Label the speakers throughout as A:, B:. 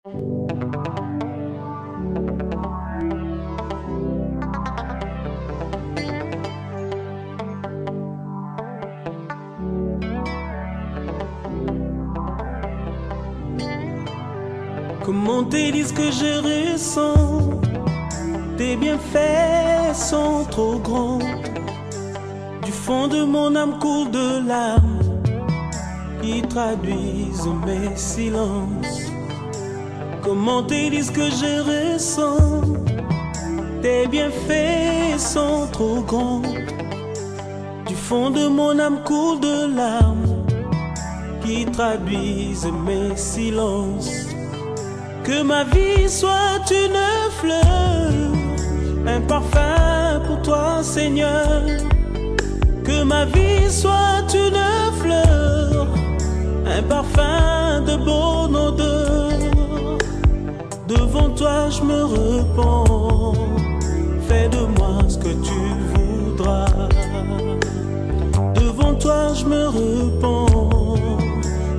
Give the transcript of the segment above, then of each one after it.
A: Comment te dire ce que je ressens? Tes bienfaits sont trop grands. Du fond de mon âme coule de larmes qui traduisent mes silences. Comment te dire ce que je ressens? Tes bienfaits sont trop grands. Du fond de mon âme coule de larmes qui traduisent mes silences. Que ma vie soit une fleur, un parfum pour toi, Seigneur. Que ma vie soit une fleur, un parfum de bonne odeur. Devant toi je me repens, fais de moi ce que tu voudras. Devant toi je me repens,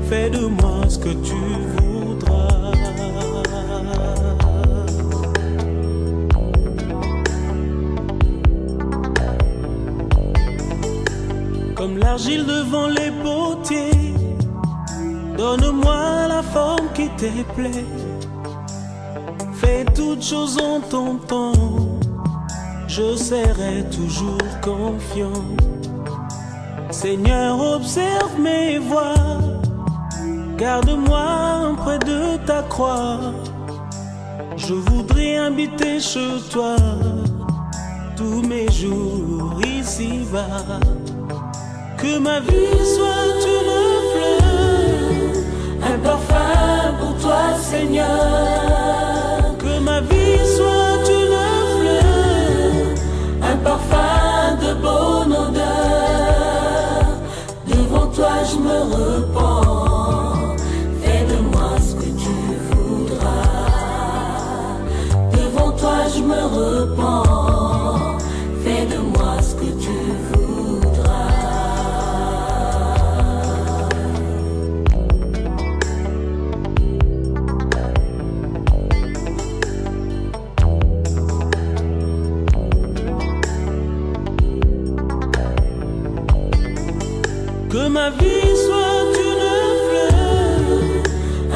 A: fais de moi ce que tu voudras. Comme l'argile devant les potiers, donne-moi la forme qui te plaît. Fais toutes choses en ton temps, je serai toujours confiant. Seigneur, observe mes voies, garde-moi près de ta croix. Je voudrais habiter chez toi tous mes jours ici-bas. Que ma vie soit une fleur, un parfum pour toi, Seigneur. Que ma vie soit une fleur, un parfum de bonne odeur. Devant toi je me repens, fais de moi ce que tu voudras. Devant toi je me repens, fais de moi ce que tu voudras. Que ma vie soit une fleur,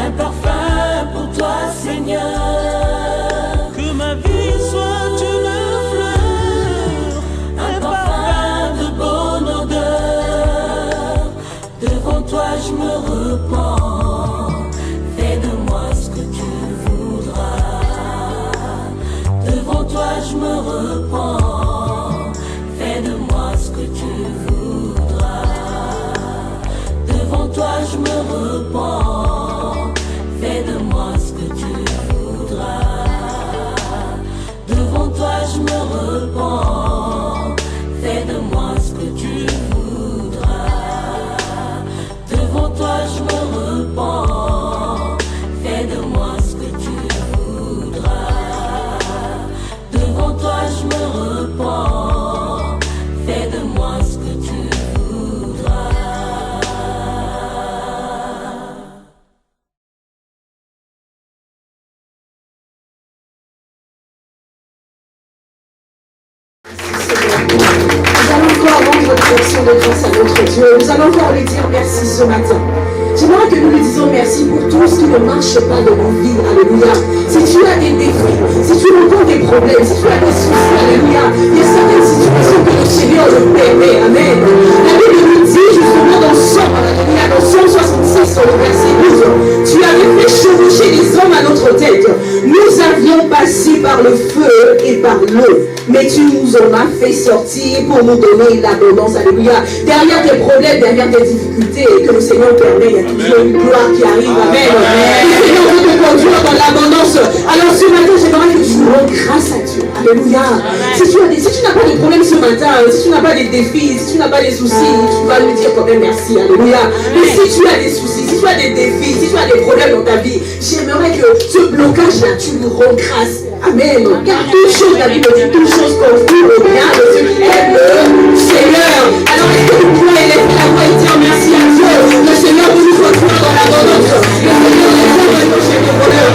A: un parfum pour toi, Seigneur. Que ma vie soit une fleur, un parfum de bonne odeur. Devant toi je me repens, fais de moi ce que tu voudras. Devant toi je me repens, fais de moi ce que tu voudras. Devant toi je me repens, fais de moi ce que tu voudras. Devant toi je me repens, fais de moi ce que tu voudras. Devant toi je me repens, fais de moi ce que tu voudras. Devant toi je me repens, fais de moi ce que tu voudras.
B: Nous allons encore rendre notre action de grâce à notre Dieu. Nous allons encore lui dire merci ce matin. J'aimerais que nous lui disions merci pour tout ce qui ne marche pas dans nos vies. Alléluia. Si tu as des défis, si tu rencontres des problèmes, si tu as des soucis, alléluia. Il y a certaines situations que le Seigneur le permet. Amen. La Bible nous dit justement dans Somme, alléluia, dans Somme 66, au verset 12, tu avais fait chevaucher les hommes à notre tête. Nous avions passé par le feu et par l'eau, mais tu nous en as fait sortir pour nous donner l'abondance. Alléluia. Derrière tes problèmes, derrière tes difficultés que le Seigneur permet, il y a toujours une gloire qui arrive. Amen. Le Seigneur veut te conduire dans l'abondance. Alors ce matin, j'aimerais que tu rends grâce à Dieu. Alléluia. Si tu n'as pas de problème ce matin, si tu n'as pas de défis, si tu n'as pas de soucis, tu vas lui dire quand même merci. Alléluia. Mais si tu as des soucis, si tu as des défis, si tu as des problèmes dans ta vie, j'aimerais que ce blocage-là, tu lui rends grâce. Amen. Car toute chose, la Bible dit, toute chose concourt au bien de ceux qui aiment le Seigneur. Alors est-ce que tu pourrais élever la voix et dire merci à Dieu? Le Seigneur vous nous retrouve dans l'abondance. Le Seigneur nous a donné le bonheur.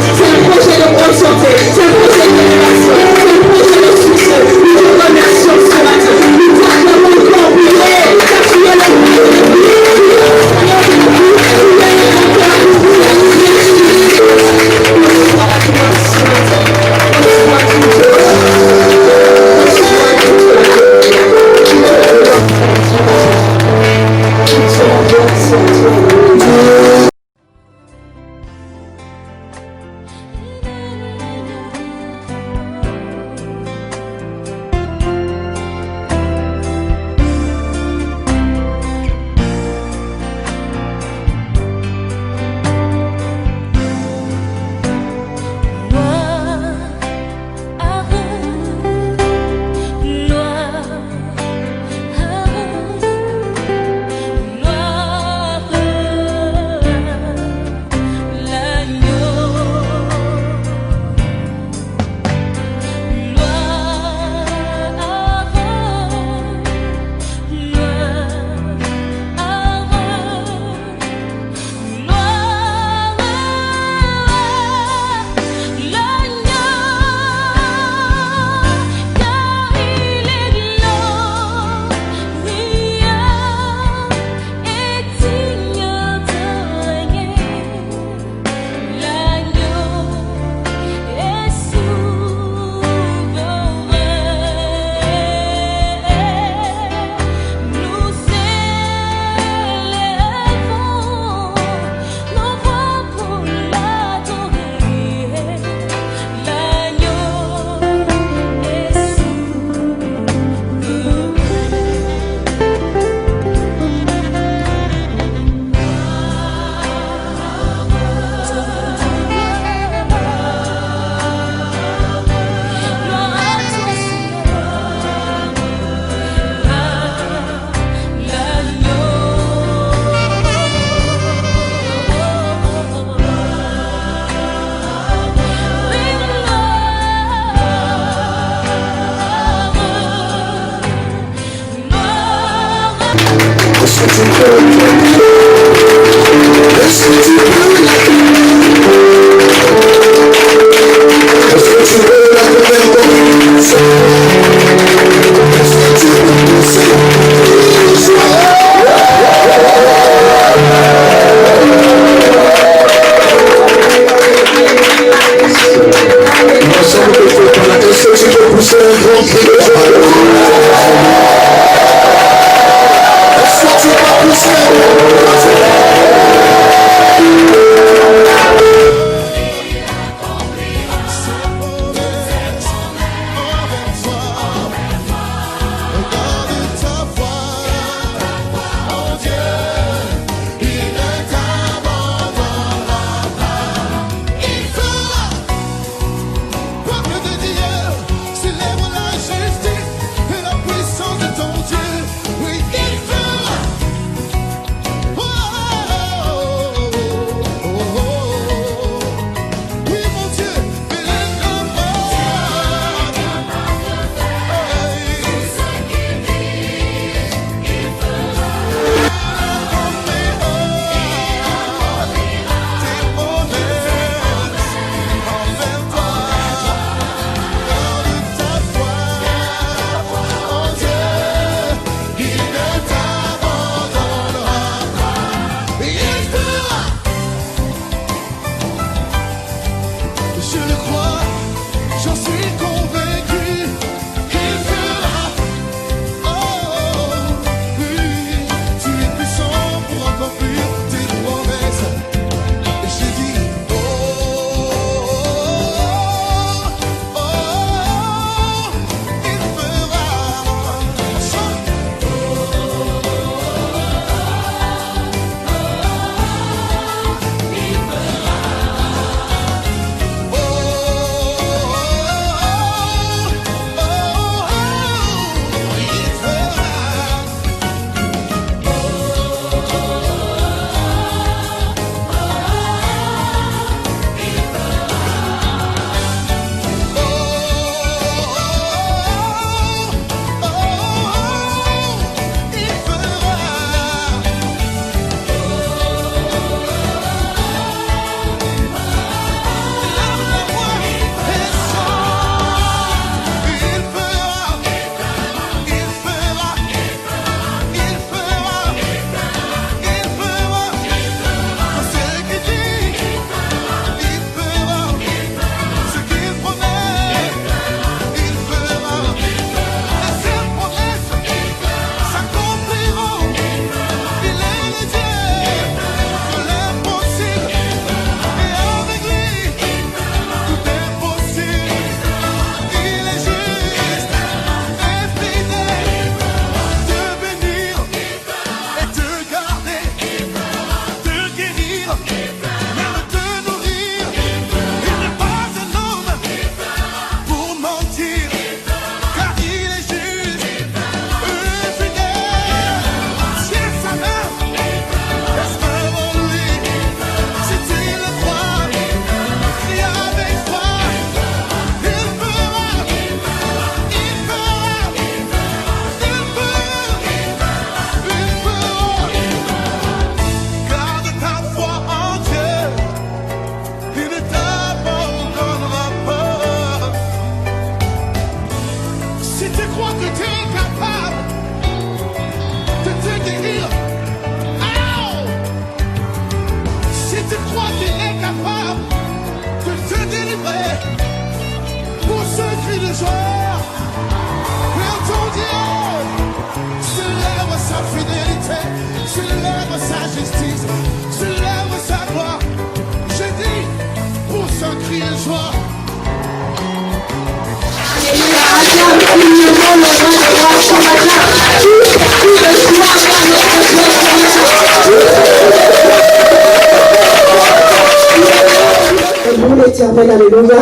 B: L'éternel, alléluia.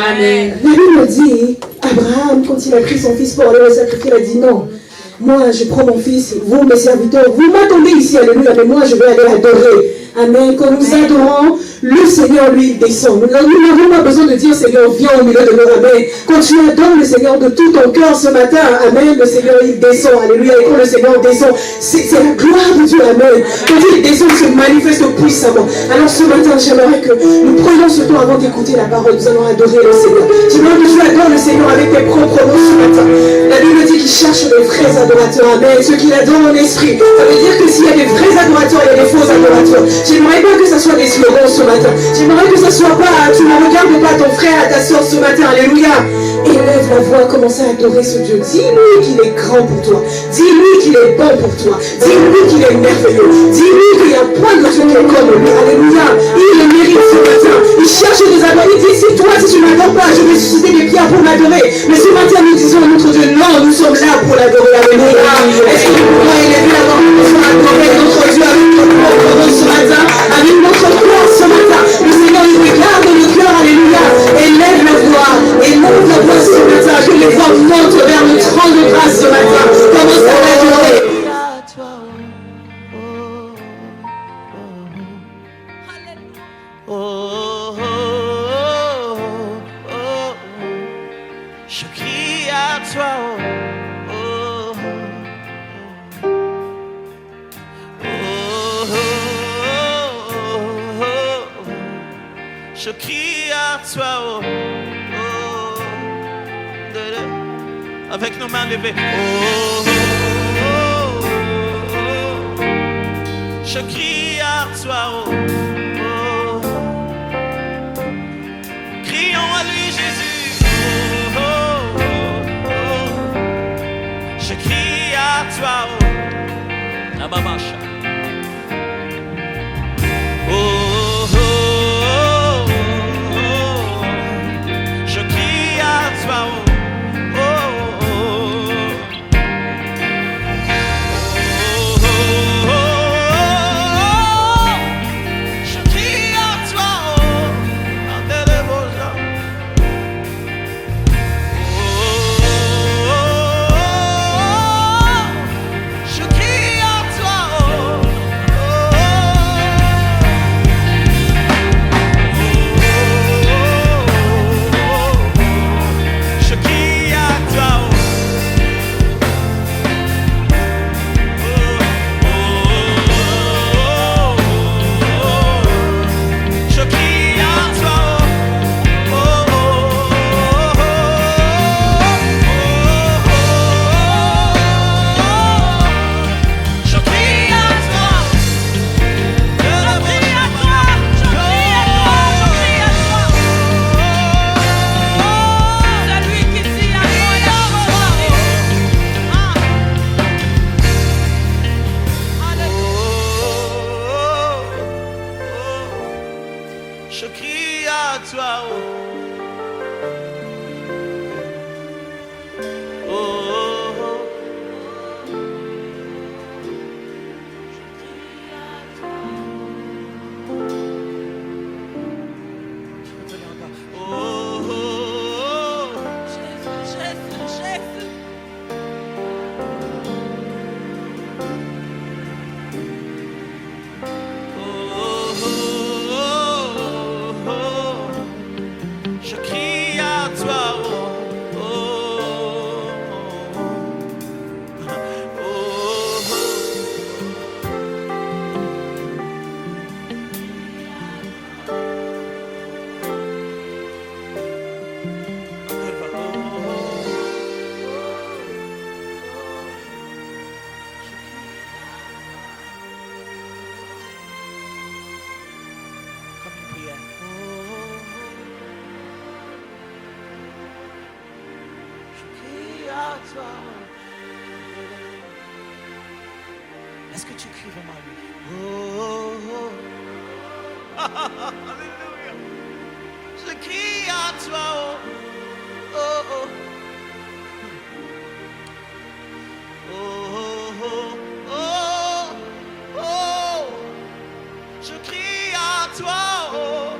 B: Amen. La Bible dit, Abraham, quand il a pris son fils pour aller le sacrifier, il a dit non. Moi, je prends mon fils, vous, mes serviteurs, vous m'attendez ici, alléluia, mais moi, je vais aller adorer. Amen. Quand nous adorons, le Seigneur, lui, il descend. Nous n'avons pas besoin de dire, Seigneur, viens au milieu de nous, amen. Quand tu adores le Seigneur de tout ton cœur ce matin, amen, le Seigneur, il descend, alléluia. Et quand le Seigneur descend, c'est la gloire de Dieu, amen. Quand il descend, il se manifeste puissamment. Alors ce matin, j'aimerais que nous prenions ce temps avant d'écouter la parole. Nous allons adorer le Seigneur. J'aimerais que tu adores le Seigneur avec tes propres mots ce matin. La Bible dit qu'il cherche des vrais adorateurs, amen. Ceux qui l'adorent en esprit. Ça veut dire que s'il y a des vrais adorateurs, il y a des faux adorateurs. J'aimerais pas que ça soit des slogans ce matin. J'aimerais que ça soit pas, tu ne regardes pas ton frère à ta soeur ce matin, alléluia. Élève la voix, commence à adorer ce Dieu. Dis-lui qu'il est grand pour toi. Dis-lui qu'il est bon pour toi. Dis-lui qu'il est merveilleux. Dis-lui qu'il n'y a point de Dieu qui est comme lui. Alléluia. Il le mérite ce matin. Il cherche des adorateurs. Il dit, si toi, si tu ne m'adores pas, je vais susciter des pierres pour m'adorer. Mais ce matin, nous disons à notre Dieu, non, nous sommes là pour l'adorer. Alléluia. Est-ce que nous pouvons élever la voix pour adorer notre Dieu avec notre propre nom ce matin, avec notre cœur ce matin. Le Seigneur, il regarde le cœur. Alléluia. Élève la voix. Élève la voix ce matin. Que les voix montent vers le trône de grâce ce matin. Commence à l'adorer.
A: Je crie à toi, je crie à toi, avec nos mains levées, je crie à toi, crions à lui Jésus, je crie à toi, la babacha. Je crie à toi, je crie à toi, je crie à toi. Je crie à toi, oh, oh, oh. Oh, oh, oh. Jésus, Jésus, Jésus. Je crie à toi, oh, oh, oh, oh, comme une prière. À toi. Est-ce que tu cries vraiment à lui? Oh, oh, oh. Alléluia. Je crie à toi. Oh, oh, oh, oh, oh, oh, oh. Je crie à toi. Oh,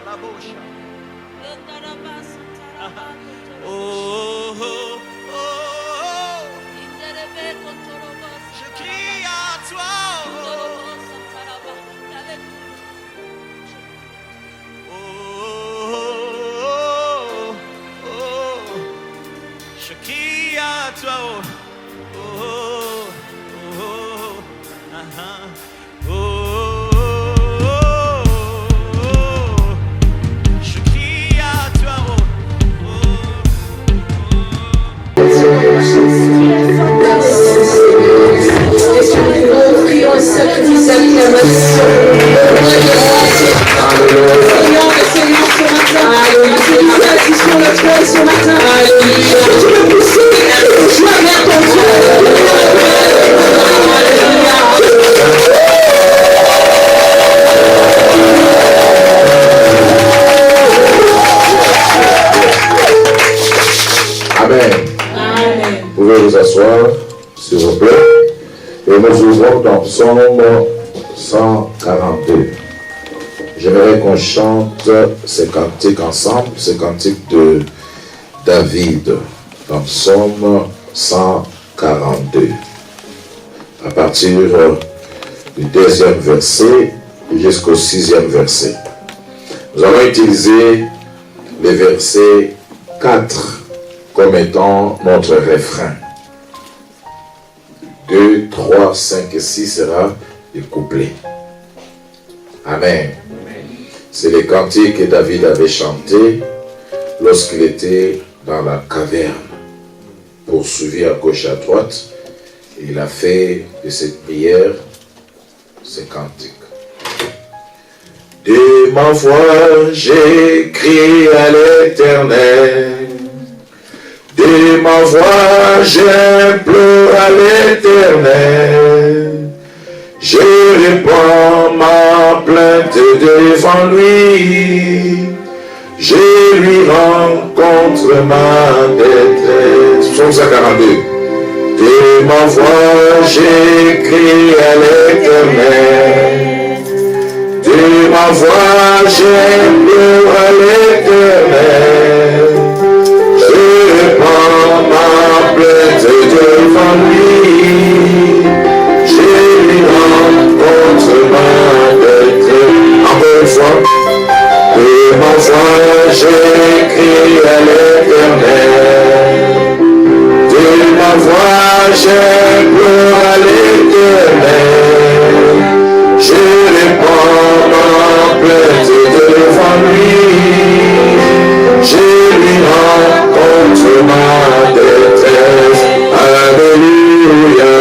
A: à la bouche. Oh, oh, oh, oh. Je crie à toi, oh.
C: pouvez vous asseoir, s'il vous plaît. Et nous ouvrons dans Psaume 142. J'aimerais qu'on chante ces cantiques ensemble, ces cantiques de David, dans Psaume 142. À partir du 2e verset jusqu'au 6e verset. Nous allons utiliser les versets 4 comme étant notre refrain. 2, 3, 5 et 6 sera les couplets. Amen. C'est les cantiques que David avait chantés lorsqu'il était dans la caverne, poursuivi à gauche et à droite. Et il a fait de cette prière ces cantiques. De ma voix, j'ai crié à l'Éternel. De ma voix, j'implore à l'Éternel. Je répands ma plainte devant lui. Je lui rencontre ma détresse. Psaume 142. De ma voix, j'ai crié à l'Éternel. De ma voix, j'implore à l'Éternel. Je répands ma plainte devant lui. Je lui rencontre ma détresse. Encore une fois. De ma voix, j'ai crié à l'Éternel. De ma voix, j'implore à l'Éternel. Je répands ma plainte devant lui. Je lui rencontre ma détresse. Alléluia.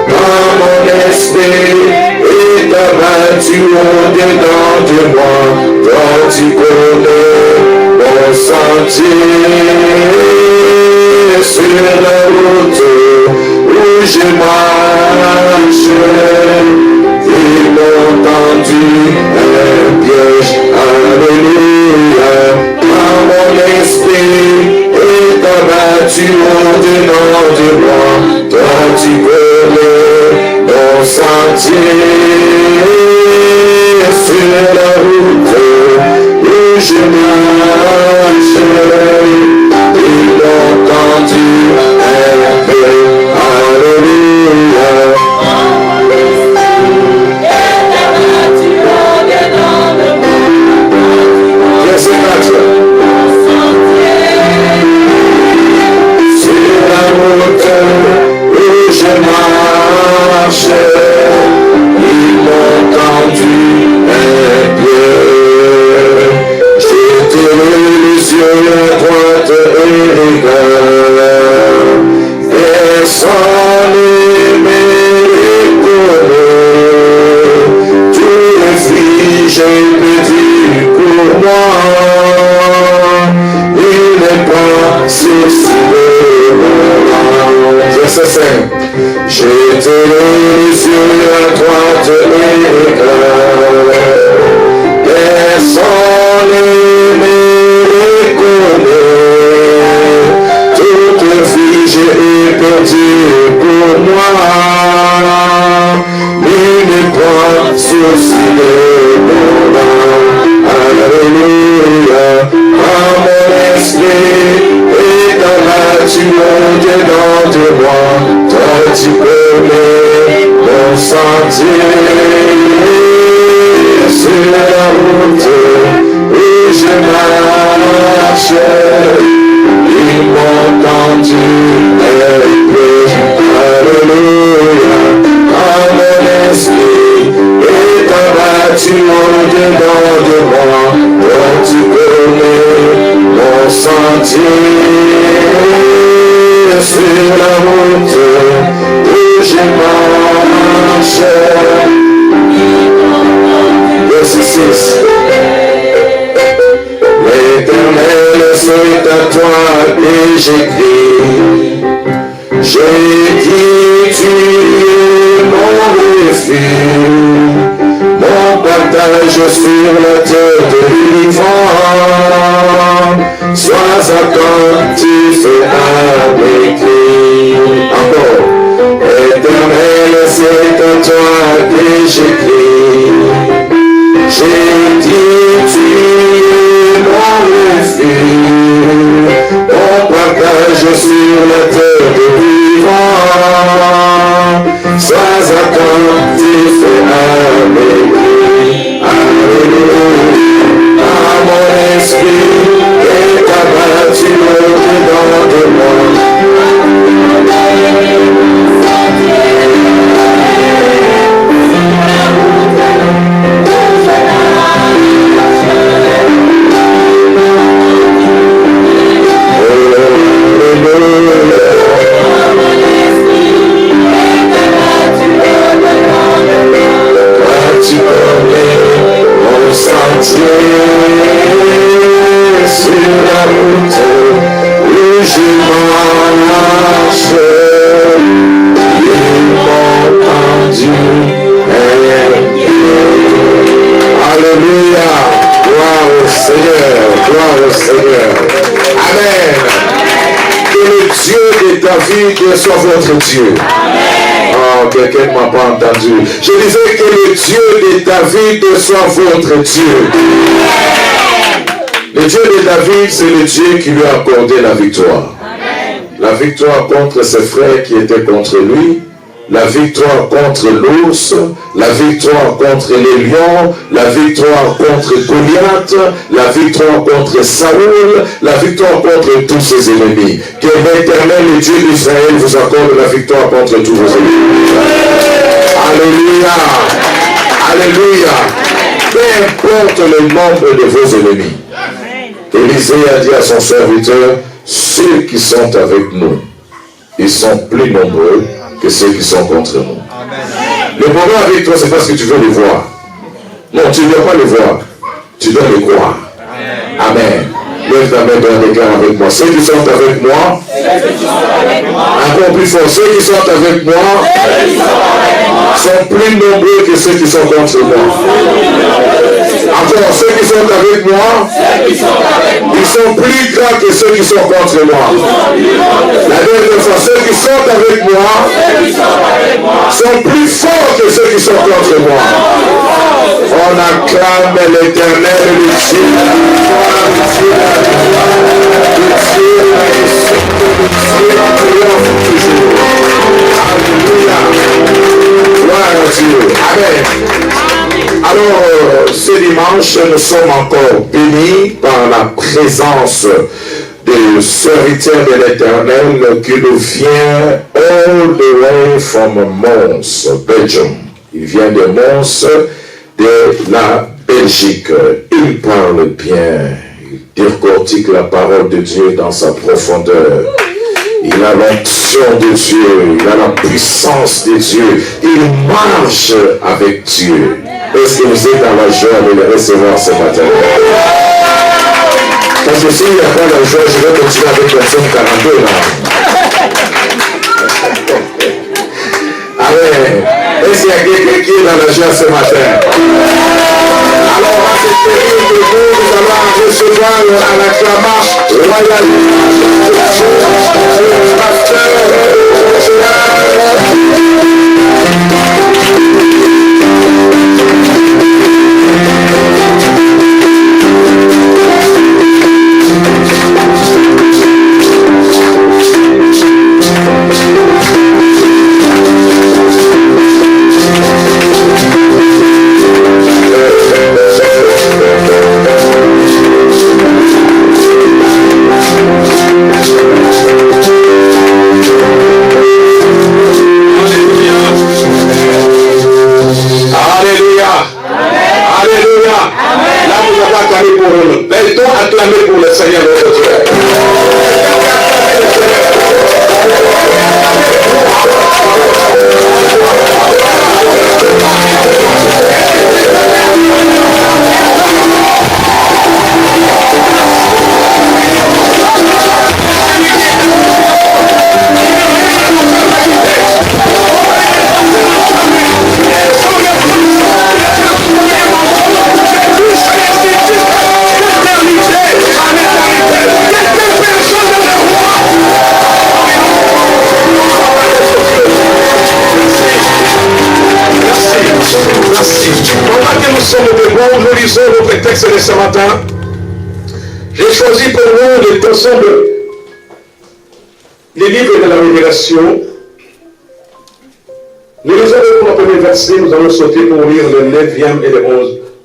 C: Quand mon esprit est abattu au-dedans de moi, toi tu connais mon sentier. Sur la route où je marche, ils m'ont tendu un piège. Alléluia. Quand mon esprit est abattu au-dedans de moi, toi tu connais mon sentier. Sur la route où je marche, ils m'ont tendu un peu. Alléluia. Verset 4. Sur la route où je marche, ils m'ont tendu un peu. J'étais les yeux à droite et regarde, et sans les tous les filles j'ai petit pour moi. Il n'est pas ceci Verset 5. J'étais les yeux à droite et regarde, et sans les connaître, toutes les filles j'ai perdu pour moi. Il n'est pas souci de moi. Alléluia. Quand mon esprit est abattu au-dedans de moi, toi tu connais mon sentier. Sur la route où je marche, ils m'ont tendu un peu. Alléluia. Quand mon esprit est abattu au-dedans de moi, toi tu connais mon sentier. Sur la route où je marche. Verset 6. L'Éternel, c'est à toi que j'écris. J'ai dit, tu es mon refuge, mon partage sur la terre de vivant. Sois attentif avec lui. toi que j'écris. J'ai dit tu es mon refuge, mon partage sur la terre de vivant. Sois attentif avec lui. Alléluia. À mon esprit est abattu au-dedans de moi. Tu connais mon sentier sur la route où je marche. Ils m'ont tendu. Alléluia. Gloire au Seigneur. Gloire au Seigneur. Amen. Que le Dieu de David soit votre Dieu. Oh, quelqu'un ne m'a pas entendu. Je disais que le Dieu de David soit votre Dieu. Le Dieu de David, c'est le Dieu qui lui a accordé la victoire. La victoire contre ses frères qui étaient contre lui, la victoire contre l'ours, la victoire contre les lions, la victoire contre Goliath, la victoire contre Saoul, la victoire contre tous ses ennemis. Que l'Éternel, le Dieu d'Israël, vous accorde la victoire contre tous vos ennemis. Alléluia. Alléluia. Peu importe le nombre de vos ennemis. Élisée a dit à son serviteur, ceux qui sont avec nous, ils sont plus nombreux que ceux qui sont contre nous. Le problème avec toi, c'est parce que tu veux les voir. Non, tu ne dois pas les voir. Tu dois les croire. Amen. Lève ta main dans le déclare avec moi. Ceux qui sont avec moi, encore plus fort, ceux qui sont avec moi sont plus nombreux que ceux qui sont contre moi. Encore, ceux qui sont avec moi, ils sont plus grands que ceux qui sont contre moi. La deuxième fois, ceux qui sont avec moi sont plus forts que ceux qui sont contre moi. On acclame l'Éternel, le Dieu, Alléluia. Gloire à Dieu. Amen. Alors, ce dimanche, nous sommes encore bénis par la présence de serviteurs de l'Éternel qui nous vient all the way from Mons, Belgium. Il vient de Mons, de la Belgique. Il parle bien, il décortique la parole de Dieu dans sa profondeur. Il a l'onction de Dieu, il a la puissance de Dieu, il marche avec Dieu. Est-ce que vous êtes dans la joie de le recevoir ce matin? Parce que s'il n'y a pas la joie, je vais continuer avec la Somme 42 là. Amen. Est-ce qu'il y a quelqu'un qui est dans la joie ce matin? Alors on va se tenir debout, nous allons recevoir à l'acclamation royal. Acclamer pour le Seigneur notre Dieu.
D: Amen. lisons notre texte de ce matin, j'ai choisi pour nous de ensemble les livres de la Révélation. Nous lisons le premier verset, nous allons sauter pour lire le 9e et le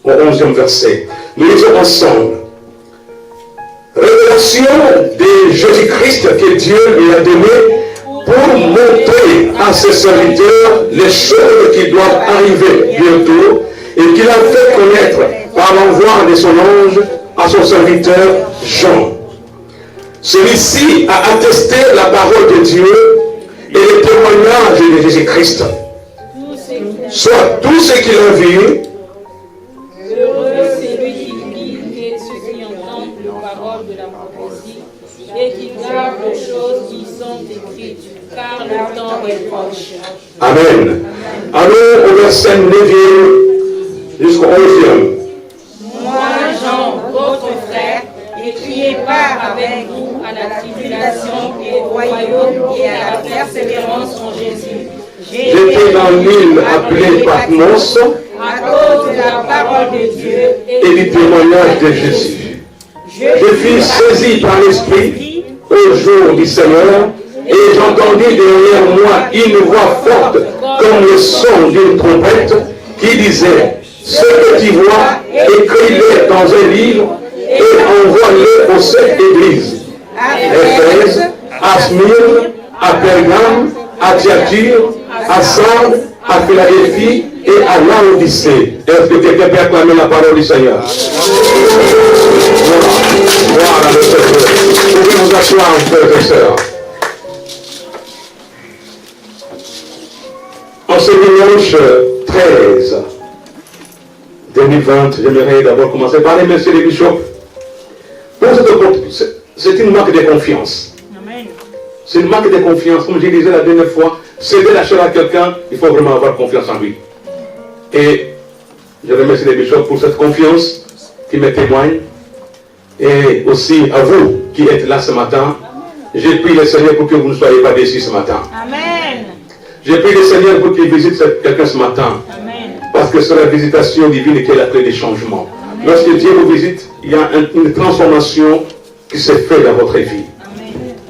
D: 11e verset. Nous lisons ensemble. Révélation de Jésus-Christ que Dieu lui a donné pour montrer à ses serviteurs les choses qui doivent arriver bientôt et qu'il a fait connaître par l'envoi de son ange à son serviteur Jean. Celui-ci a attesté la parole de Dieu et le témoignage de Jésus-Christ. Soit tout ce qu'il a vu,
E: heureux celui qui lit et ceux qui entendent la parole de la prophétie et qui gardent les choses qui sont écrites, car le temps est proche.
D: Amen. Allons au verset 9e jusqu'au 11e.
E: Moi, Jean, votre frère, et qui ai part avec vous à la tribulation et au royaume et à la persévérance en Jésus.
D: J'étais dans l'île appelée Patmos
E: à cause de la parole de Dieu
D: et du témoignage de Jésus. Je fus saisi par l'Esprit au jour du Seigneur et j'entendis derrière moi une voix forte comme le son d'une trompette qui disait: ce que tu vois, écris-le dans un livre et envoie-le aux 7 églises. À Éphèse, à Smyrne, à Pergame, à Thyatire, à Sardes, à Philadelphie et à Laodicée. Est-ce que quelqu'un peut acclamer la parole du Seigneur? Voilà le Seigneur. Vous pouvez vous asseoir, frères et sœurs. En ce dimanche 13 2020, j'aimerais d'abord commencer par les messieurs les bishops. C'est une marque de confiance. C'est une marque de confiance. Comme je disais la dernière fois, céder la chair à quelqu'un, il faut vraiment avoir confiance en lui. Et je remercie les bishops pour cette confiance qui me témoigne. Et aussi à vous qui êtes là ce matin. J'ai prié le Seigneur pour que vous ne soyez pas déçus ce matin. Amen. J'ai prié le Seigneur pour qu'il visite quelqu'un ce matin. Amen. Parce que c'est la visitation divine qui est la clé des changements. Amen. Lorsque Dieu vous visite, il y a une transformation qui s'est faite dans votre vie.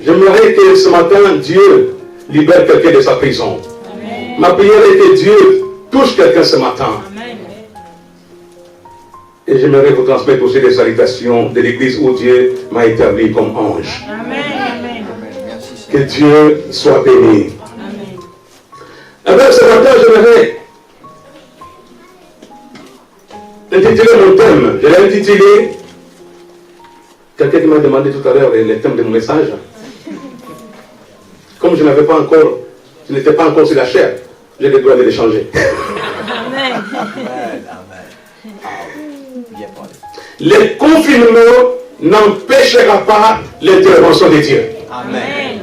D: J'aimerais que ce matin, Dieu libère quelqu'un de sa prison. Amen. Ma prière est que Dieu touche quelqu'un ce matin. Amen. Et j'aimerais vous transmettre aussi des salutations de l'église où Dieu m'a établi comme ange. Amen. Que Dieu soit béni. Amen. Alors ce matin, j'aimerais intituler mon thème. Je l'ai intitulé. Quelqu'un qui m'a demandé tout à l'heure le thème de mon message. Comme je n'avais pas encore, je n'étais pas encore sur la chair, j'ai le droit de les changer. Amen. Le confinement n'empêchera pas l'intervention de Dieu. Amen.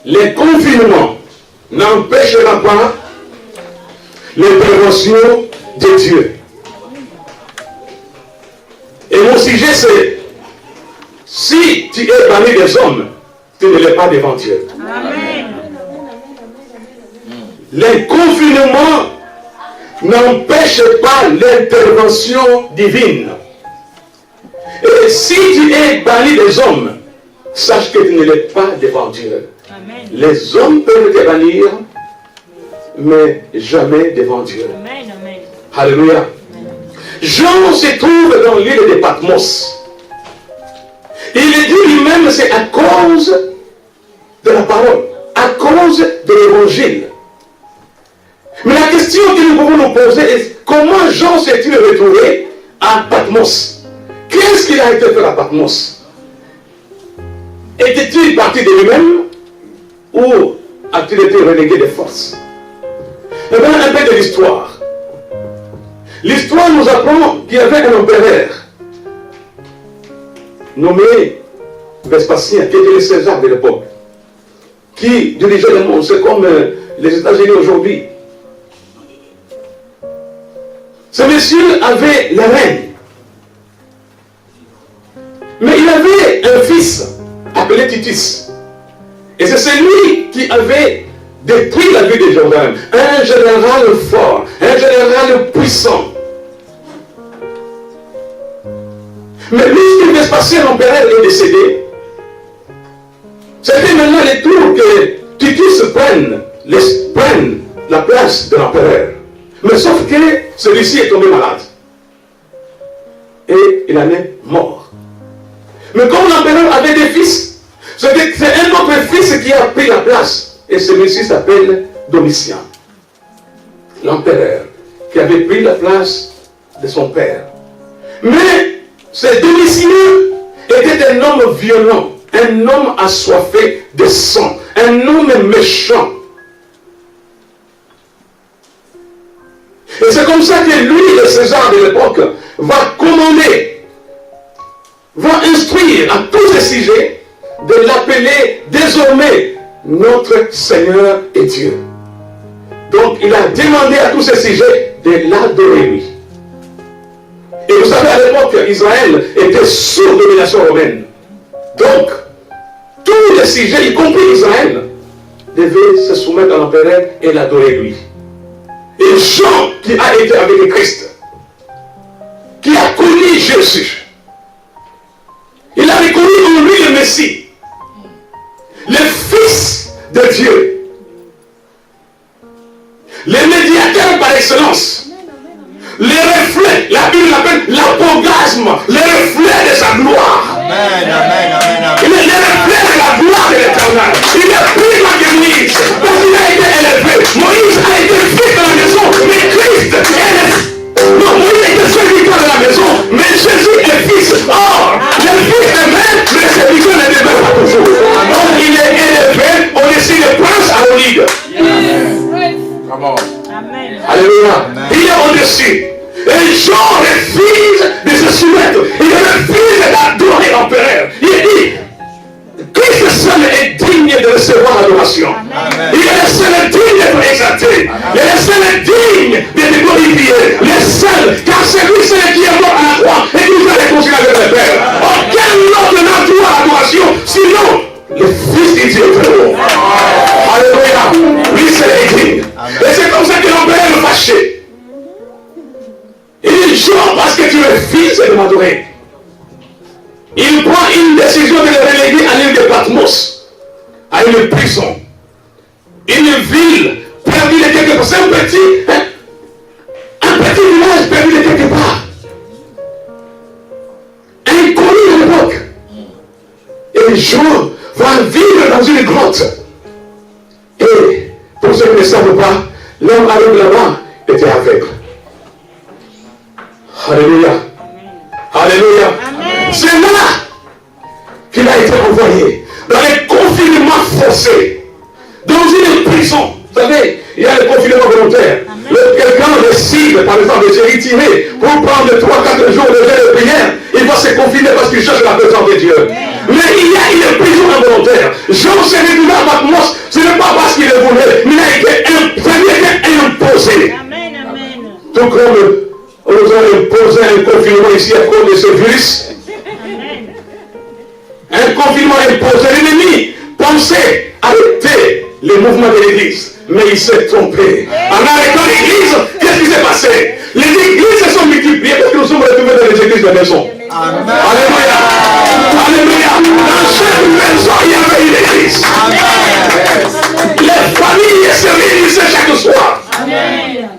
D: Le confinement n'empêchera pas l'intervention de Dieu. Et mon sujet c'est: si tu es parmi des hommes, tu ne l'es pas devant Dieu. Amen. Le confinement n'empêche pas l'intervention divine. Et si tu es parmi des hommes, sache que tu ne l'es pas devant Dieu. Amen. Les hommes peuvent te bannir, mais jamais devant Dieu. Amen. Amen. Alléluia. Jean se trouve dans l'île de Patmos. Il dit lui-même, c'est à cause de la parole, à cause de l'évangile. Mais la question que nous pouvons nous poser est: comment Jean s'est-il retrouvé à Patmos? Qu'est-ce qu'il a été fait à Patmos? Était-il parti de lui-même ou a-t-il été relégué de force? Eh bien, un peu de l'histoire. L'histoire nous apprend qu'il y avait un empereur nommé Vespasien, qui était le César de l'époque, qui dirigeait le monde. C'est comme les États-Unis aujourd'hui. Ce monsieur avait le règne. Mais il avait un fils appelé Titus. Et c'est celui qui avait détruit la ville de Jérusalem. Un général fort, un général puissant. Mais lorsque Vespasien l'empereur est décédé, c'était maintenant le tour que Titus prenne la place de l'empereur. Mais sauf que celui-ci est tombé malade. Et il en est mort. Mais comme l'empereur avait des fils, c'est un autre fils qui a pris la place. Et celui-ci s'appelle Domitien. L'empereur qui avait pris la place de son père. Mais ce Domitien était un homme violent, un homme assoiffé de sang, un homme méchant. Et c'est comme ça que lui, le César de l'époque, va commander, va instruire à tous ces sujets de l'appeler désormais notre Seigneur et Dieu. Donc il a demandé à tous ces sujets de l'adorer lui. Et vous savez, à l'époque, Israël était sous domination romaine. Donc, tous les sujets, y compris Israël, devaient se soumettre à l'empereur et l'adorer lui. Et Jean, qui a été avec Christ, qui a connu Jésus, il a reconnu en lui le Messie, le Fils de Dieu, le médiateur par excellence, le reflet, la Bible l'appelle l'apogasme, le reflet de sa gloire.
F: Amen, amen, amen, amen.
D: Il est le reflet de la gloire de l'Éternel. Il est plus loin que Moïse, parce qu'il a été élevé. Moïse a été fils de la maison, mais Christ est non, Moïse était serviteur de la maison, mais Jésus est fils. Or, le fils est maître, mais le serviteur ne demeure pas toujours. Donc, il est élevé au-dessus des princes à l'olide.
E: Amen.
D: Alléluia. Il est au-dessus. Et Jean refuse de se soumettre. Il refuse d'adorer l'empereur. Il dit, Christ seul est digne de recevoir l'adoration. Il est le seul digne d'être exalté. Il est le seul digne d'être glorifié. Le seul, car c'est lui seul qui est mort à la croix et qui nous a réconcilié avec le Père. Aucun autre n'a droit à l'adoration, sinon le Fils de Dieu très haut. Alléluia. Lui seul est digne. Et c'est comme ça que l'empereur est fâché. Il dit, Jean, parce que tu es fils de m'adorer. Il prend une décision de le reléguer à l'île de Patmos, à une prison, une ville perdue de quelque part. C'est un petit village perdu de quelque part, inconnu de l'époque. Et Jean va vivre dans une grotte. Et pour ceux qui ne savent pas, l'homme arrive là-bas était aveugle. Alléluia. Alléluia. C'est là qu'il a été envoyé dans les confinements forcés, dans une prison. Vous savez, il y a le confinement volontaire. Quelqu'un décide, par exemple, de se retirer pour prendre 3-4 jours de jeûne de prière. Il va se confiner parce qu'il cherche la présence de Dieu. Mais il y a une prison involontaire. Jean s'est retrouvé à Patmos, ce n'est pas parce qu'il le voulait, mais il a été imposé.
E: Amen, amen.
D: Tout comme on nous a imposé un confinement ici à cause de ce virus. Un confinement imposé. L'ennemi pensait arrêter le mouvement de l'église. Mais il s'est trompé. En arrêtant l'église, qu'est-ce qui s'est passé? Les églises se sont multipliées parce que nous sommes retrouvés dans les églises de maison.
F: Amen.
D: Alléluia. Alléluia. Dans chaque maison, il y avait une église. Les familles se réunissaient chaque soir.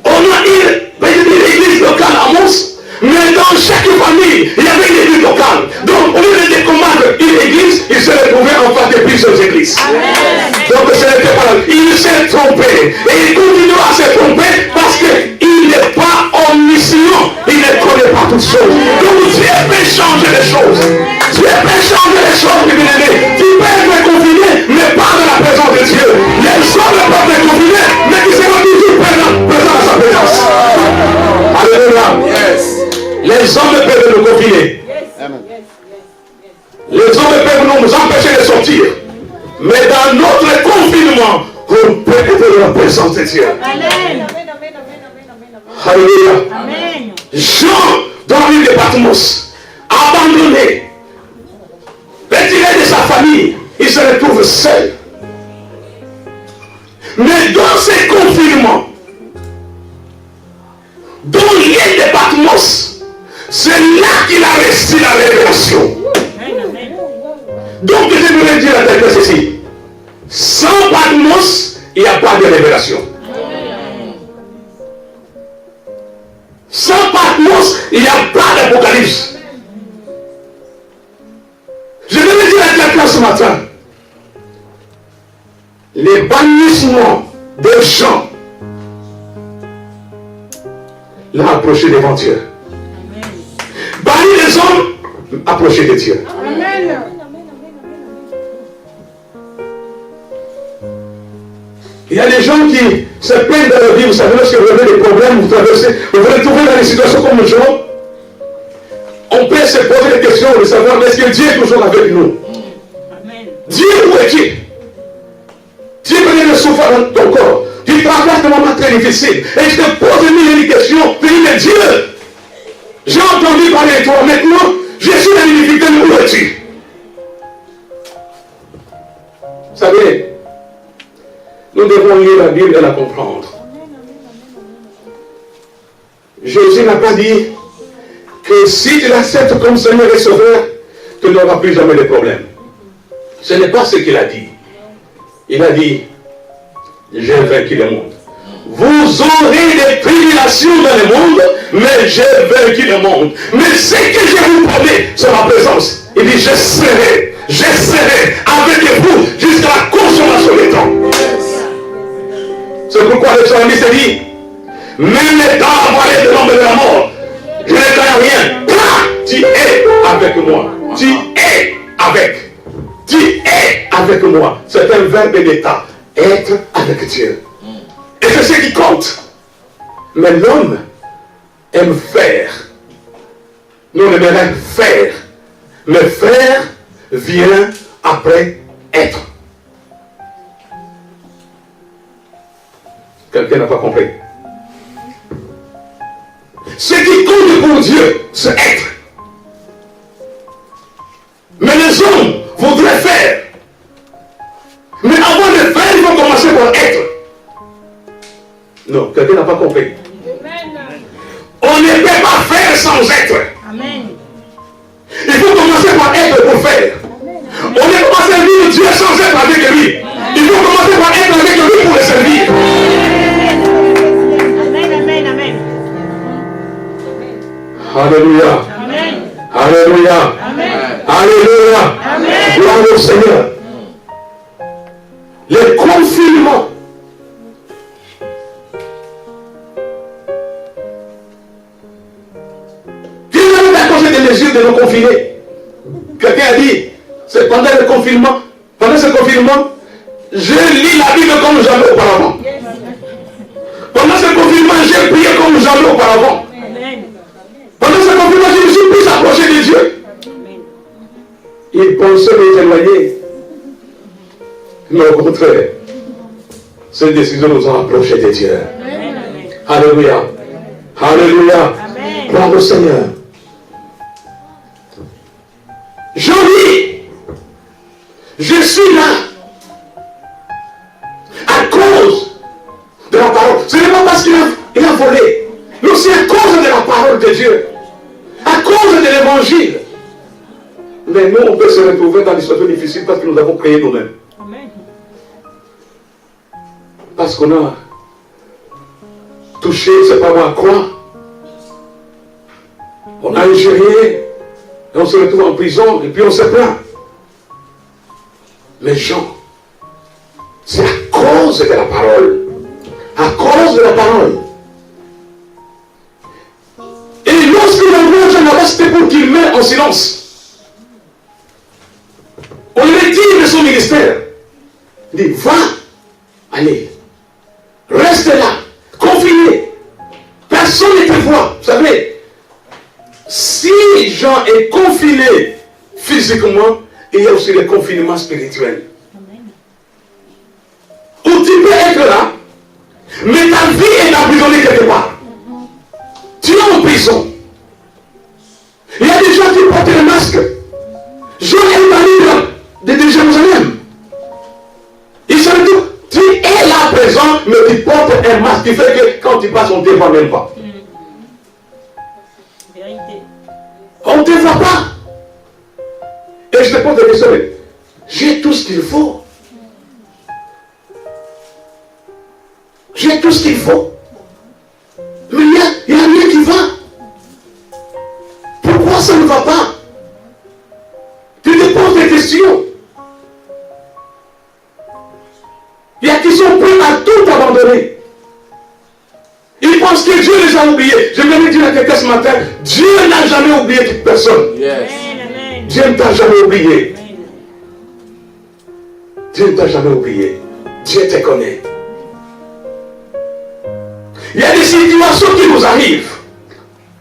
D: On a une église locale à Mons, mais dans chaque famille, il y avait une église locale. Donc, au lieu de combattre une église, il se retrouvait en face de plusieurs églises. Donc, ce n'était pas là. Il s'est trompé. Et il continuera à se tromper parce qu'il n'est pas omniscient. Il ne connaît pas toutes choses. Donc, Dieu peut changer les choses. Dieu peut changer les choses, bien-aimé. Tu peux être confiné, mais pas dans la présence de Dieu. Les hommes peuvent être confinés, mais qui seront toujours présents à sa présence. Alléluia. Les hommes peuvent nous confiner. Les hommes peuvent nous empêcher de sortir. Mais dans notre confinement, on peut être dans la présence de Dieu. Alléluia. Jean, dans l'île de Patmos, abandonné, retiré de sa famille, il se retrouve seul. Mais dans ces confinements, dans l'île de Patmos, c'est là qu'il a reçu la révélation. Donc je voulais dire à quelqu'un ceci. Sans Patmos, il n'y a pas de révélation. Sans Patmos, il n'y a pas d'Apocalypse. Je voulais dire à quelqu'un ce matin. Les bannissements des gens l'ont approché devant Dieu. Banni les hommes, approché de Dieu.
E: Amen.
D: Il y a des gens qui se plaignent dans leur vie. Vous savez, lorsque vous avez des problèmes, vous traversez, vous vous retrouvez dans des situations comme Job. On peut se poser des questions de savoir est-ce que Dieu est toujours avec nous.
E: Amen.
D: Dieu, où es-tu? Dieu connaît le souffle dans ton corps. Tu traverses des moments très difficiles. Et je te pose une question. Tu dis, mais Dieu, j'ai entendu parler de toi. Maintenant, je suis dans une difficulté. Où es-tu? Vous savez, nous devons lire la Bible et la comprendre. Jésus n'a pas dit que si tu l'acceptes comme Seigneur et Sauveur, tu n'auras plus jamais de problème. Ce n'est pas ce qu'il a dit. Il a dit, j'ai vaincu le monde. Vous aurez des tribulations dans le monde, mais j'ai vaincu le monde. Mais ce que je vous promets, c'est ma présence. Il dit, je serai avec vous jusqu'à la consommation des temps. C'est pourquoi le psalmiste dit, même les temps envoyés de l'homme de la mort, je ne crains rien. Tu es avec moi. Tu es avec. Tu es avec moi. C'est un verbe d'état. Être avec Dieu. Et c'est ce qui compte. Mais l'homme aime faire. Nous aimerions faire. Mais faire vient après être. Quelqu'un n'a pas compris. Ce qui compte pour Dieu, c'est être. Mais les hommes voudraient faire. Mais avant de faire, il faut commencer par être. Non, quelqu'un n'a pas compris. On ne peut pas faire sans être.
E: Amen.
D: Il faut commencer par être pour faire. On ne peut pas servir Dieu sans être avec lui. Il faut commencer par être avec lui pour le servir. Alléluia.
E: Amen.
D: Alléluia.
E: Amen.
D: Alléluia.
E: Amen.
D: Gloire au Seigneur. Le confinement. Qui nous a causé des mesures de nous confiner? Quelqu'un a dit, c'est pendant le confinement, pendant ce confinement, je lis la Bible comme jamais auparavant. Pendant ce confinement, j'ai prié comme jamais auparavant. Pendant ce confinement, je me suis plus approché de Dieu. Il pensait les éloigner. Mais au contraire, cette décision nous a approchés de Dieu. Alléluia. Alléluia. Gloire au Seigneur. Je lis. Je suis là. À cause de la parole. Ce n'est pas parce qu'il a volé. Mais c'est à cause de la parole de Dieu. À cause de l'évangile. Mais nous, on peut se retrouver dans des situations difficiles parce que nous avons créé nous-mêmes. Parce qu'on a touché, c'est pas moi quoi. On a ingéré, et on se retrouve en prison, et puis on se plaint. Mais Jean, c'est à cause de la parole. À cause de la parole. Et lorsqu'il envoie Jean là-bas, c'était pour qu'il meure en silence. On lui dit de son ministère. Il dit, va, allez, reste là, confiné. Personne ne te voit. Vous savez, si Jean est confiné physiquement, il y a aussi le confinement spirituel. Où tu peux être là, mais ta vie est emprisonnée quelque part. Tu es en prison. Il y a des gens qui portent le masque. Jean est banni de Jérusalem. Il se retrouve, tu es là présent, mais tu portes un masque qui fait que quand tu passes, on ne te voit même pas. Et je te pose des questions, mais j'ai tout ce qu'il faut. J'ai tout ce qu'il faut. Mais il n'y a rien qui va. Pourquoi ça ne va pas? Tu te poses des questions. Il y a qui sont prêts à tout abandonner. Ils pensent que Dieu les a oubliés. Je voulais dire à quelqu'un ce matin, Dieu n'a jamais oublié toute personne.
C: Yes.
D: Dieu ne t'a jamais oublié. Dieu ne t'a jamais oublié. Dieu te connaît. Il y a des situations qui nous arrivent.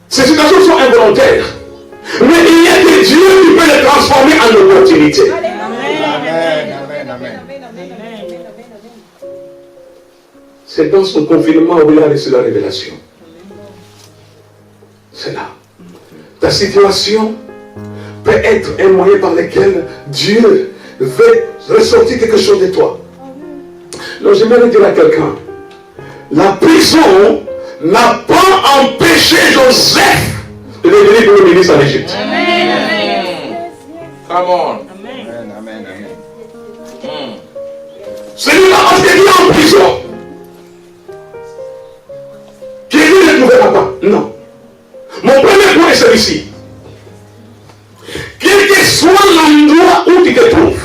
D: Ces situations sont involontaires. Mais il y a que Dieu qui peut les transformer en opportunité. C'est dans son confinement où il a reçu la révélation. C'est là. Ta situation peut être un moyen par lequel Dieu veut ressortir quelque chose de toi. Donc j'aimerais dire à quelqu'un, la prison n'a pas empêché Joseph de devenir premier ministre en Égypte.
C: Come on.
D: Celui-là, parce qu'il est en prison, qui est lui le nouveau papa. Non. Mon premier point est celui-ci. Quel que soit l'endroit où tu te trouves,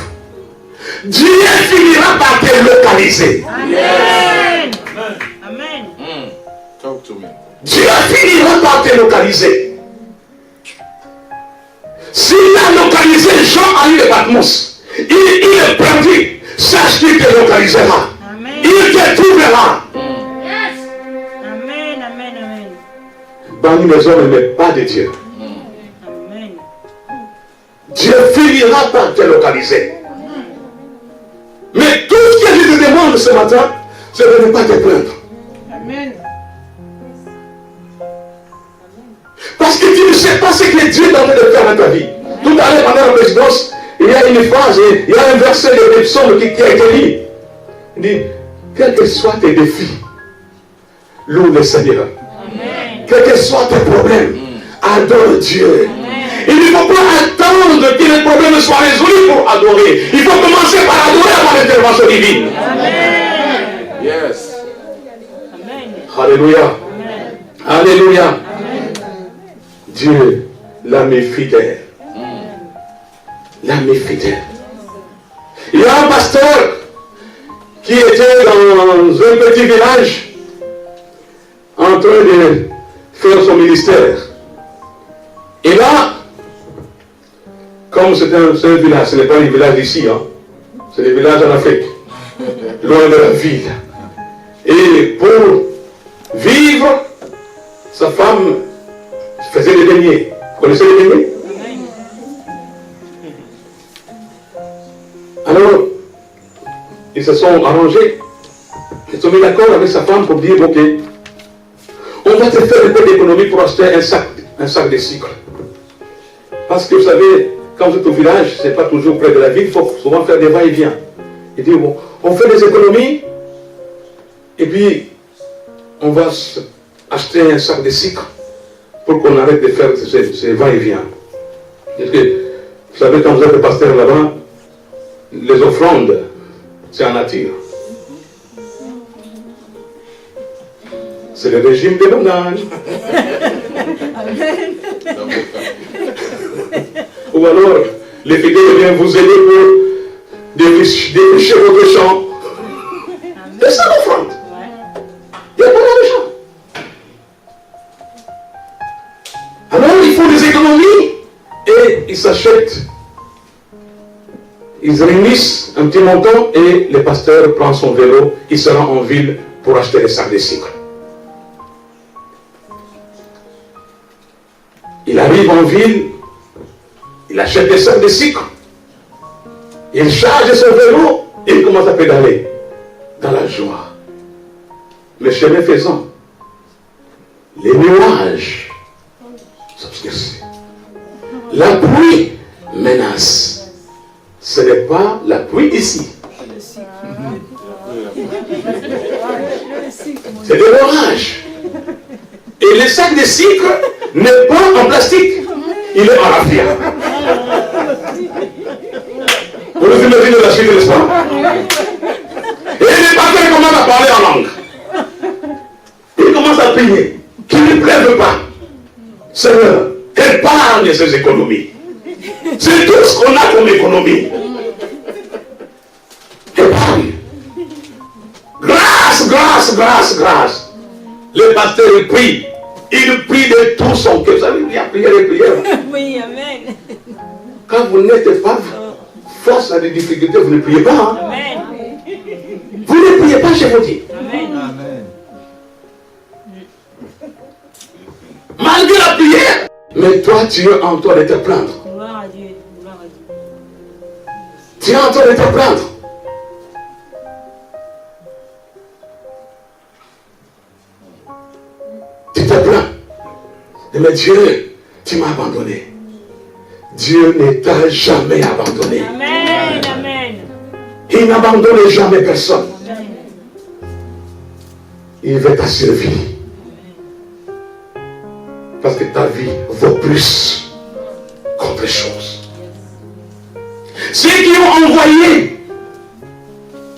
D: Dieu finira par te localiser.
E: Amen. Amen.
C: Talk to me.
D: Dieu finira par te localiser. S'il a localisé Jean à l'île de Patmos, il est perdu. Sache qu'il te localisera.
E: Amen.
D: Il te trouvera.
E: Amen. Amen. Amen.
D: Parmi les hommes, mais pas de Dieu.
E: Amen.
D: Dieu finira par te localiser. Mais tout ce que je te demande ce matin, c'est de ne pas te plaindre.
E: Amen.
D: Parce que tu ne sais pas ce que Dieu est en train de faire dans ta vie. Tout à l'heure, pendant la présidence, il y a une phrase, il y a un verset de psaume qui a été lu. Il dit, quels que soient tes défis, loue le Seigneur.
E: Amen.
D: Quels que soient tes problèmes, adore Dieu. Il ne faut pas attendre que les problèmes soient résolus pour adorer. Il faut commencer par adorer avant l'intervention divine.
E: Amen.
C: Yes.
E: Amen.
D: Alléluia.
E: Amen.
D: Alléluia.
E: Amen.
D: Dieu, l'ami fidèle. L'ami fidèle. Il y a un pasteur qui était dans un petit village en train de faire son ministère. Et là, comme c'est un village, ce n'est pas un village ici, hein, c'est des villages en Afrique, loin de la ville. Et pour vivre, sa femme faisait des beignets. Vous connaissez les beignets? Alors, ils se sont arrangés. Ils se sont mis d'accord avec sa femme pour dire, ok, on va te faire un peu d'économie pour acheter un sac de sucre. Parce que vous savez, quand vous êtes au village, ce n'est pas toujours près de la ville, il faut souvent faire des va-et-vient. Il dit, bon, on fait des économies, et puis on va acheter un sac de sucre pour qu'on arrête de faire ces va-et-vient. Parce que, vous savez, quand vous êtes pasteur là-bas, les offrandes, c'est en nature. C'est le régime des bananes. Ou alors, les fidèles viennent vous aider pour défricher votre champ. C'est ça l'offrande. Il n'y a pas d'argent. Alors, ils font des économies et ils s'achètent. Ils réunissent un petit montant et le pasteur prend son vélo, il se rend en ville pour acheter des sacs de sucre. Il arrive en ville, il achète des sacs de sucre, il charge son vélo et il commence à pédaler dans la joie. Le chemin faisant, les nuages s'obscurcissent. La pluie menace. Ce n'est pas la pluie ici. C'est de l'orage. Et le sac de sucre n'est pas en plastique. Il est en raffia. de la suite, n'est-ce pas? Et les pasteurs commencent à parler en langue. Il commence à prier. Qui ne plève pas. Seigneur, épargne ses économies. C'est tout ce qu'on a comme économie. Épargne. Grâce, grâce, grâce, grâce. Le pasteur, il prie. Il prie de tout son cœur. Vous savez, il y a prière et prière.
E: Oui, amen.
D: Quand vous n'êtes pas face à des difficultés, vous ne priez pas. Hein?
E: Amen.
D: Vous ne priez pas chez vous.
E: Amen.
D: Malgré la prière. Mais toi, tu es en train de te plaindre.
E: Gloire à Dieu. Gloire à Dieu.
D: Tu es en train de te plaindre. Tu te plains. Mais Dieu, tu m'as abandonné. Dieu ne t'a jamais abandonné.
E: Amen. Amen.
D: Il n'abandonne jamais personne.
E: Amen.
D: Il veut ta survie. Parce que ta vie vaut plus qu'autre chose. Ceux qui ont envoyé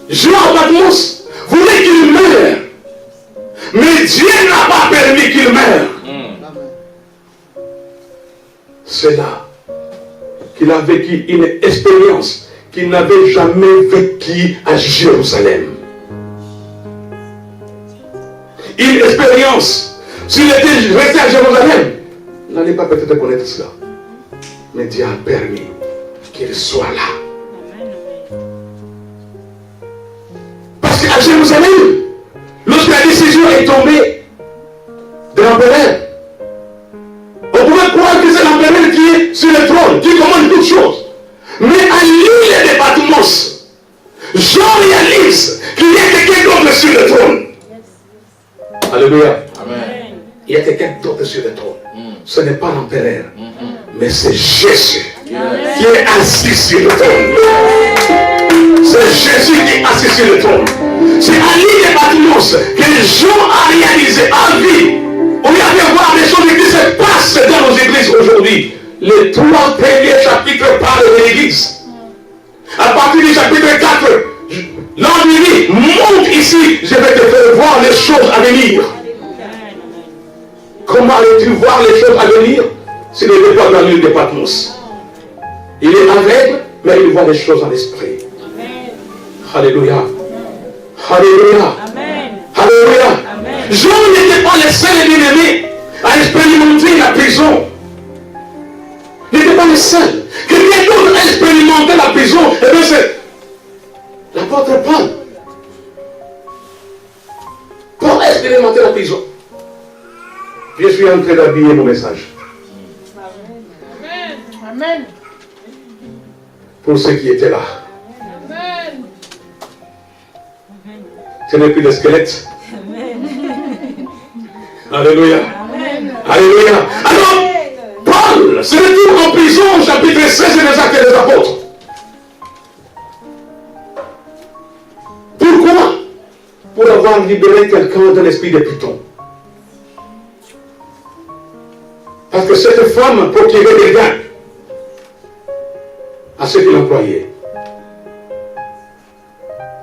D: Jean à Patmos voulaient qu'il meure. Mais Dieu n'a pas permis qu'il meure. C'est là qu'il a vécu une expérience qu'il n'avait jamais vécue à Jérusalem. Une expérience. S'il était resté à Jérusalem, il n'allait pas peut-être connaître cela. Mais Dieu a permis qu'il soit là. Parce qu'à Jérusalem, lorsque la décision est tombée de l'empereur, on pouvait croire que c'est l'empereur qui est sur le trône, qui commande toutes choses. Mais à l'île de Patmos, Jean réalise qu'il y a quelqu'un d'autre sur le trône. Alléluia.
C: Amen.
D: Il y a quelqu'un d'autre sur le trône. Ce n'est pas l'empereur, mais c'est Jésus qui est assis sur le trône. C'est Jésus qui est assis sur le trône. C'est à l'île de Patmos que Jean a réalisé en vie. On vient de voir des choses qui se passent dans nos églises aujourd'hui. Les 3 premiers chapitres parlent de l'église. À partir du chapitre 4, l'homme dit, monte ici, je vais te faire voir les choses à venir. Comment allais-tu voir les choses à venir s'il n'était pas dans l'île de Patmos? Il est aveugle, mais il voit les choses en esprit. Alléluia. Alléluia. Alléluia. Jean n'était pas le seul ennemi à expérimenter la prison. Il n'était pas le seul. Quelqu'un d'autre a expérimenté la prison. Et bien c'est l'apôtre Paul. Paul a expérimenté la prison. Je suis en train d'habiller mon message.
E: Amen.
D: Pour ceux qui étaient là.
E: Amen.
D: Ce n'est plus des squelettes. Alléluia.
E: Amen.
D: Alléluia. Alors, Paul se retrouve en prison au chapitre 16 des Actes des Apôtres. Pourquoi? Pour avoir libéré quelqu'un de l'esprit de Python. Parce que cette femme procurait des gains à ceux qui l'employaient.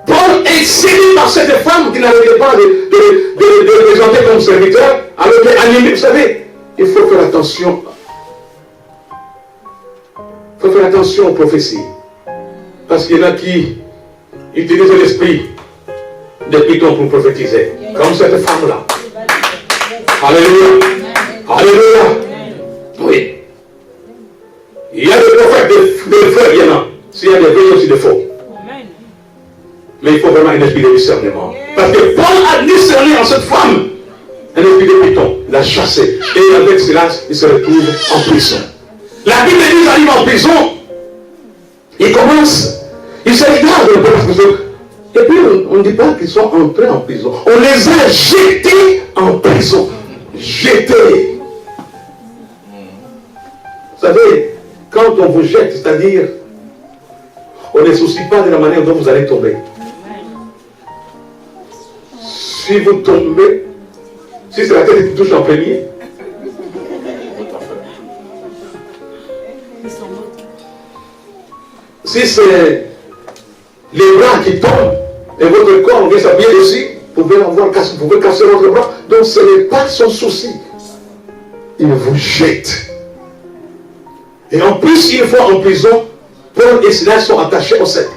D: Paul est séduit par cette femme qui n'arrivait pas de le présenter comme serviteur, alors qu'elle est animée. Vous savez, il faut faire attention. Il faut faire attention aux prophéties. Parce qu'il y en a qui utilisent l'esprit de Python pour prophétiser. Comme cette femme-là. Alléluia. Alléluia. Oui. Il y a des prophètes, des frères, il y en a. S'il y a des vrais aussi, des faux. Mais il faut vraiment un esprit de discernement. Parce que Paul a discerné en cette femme un esprit de Python. Il l'a chassé. Et avec cela, il se retrouve en prison. La Bible dit qu'il arrive en prison. Il commence. Il se regarde un peu la prison. Et puis on ne dit pas qu'ils sont entrés en prison. On les a jetés en prison. Jetés. Vous savez, quand on vous jette, c'est-à-dire, on ne soucie pas de la manière dont vous allez tomber. Si vous tombez, si c'est la tête qui touche en premier, si c'est les bras qui tombent, et votre corps vient s'appuyer dessus, vous pouvez casser votre bras. Donc ce n'est pas son souci. Il vous jette. Et en plus, une fois en prison, Paul et Silas sont attachés au cep.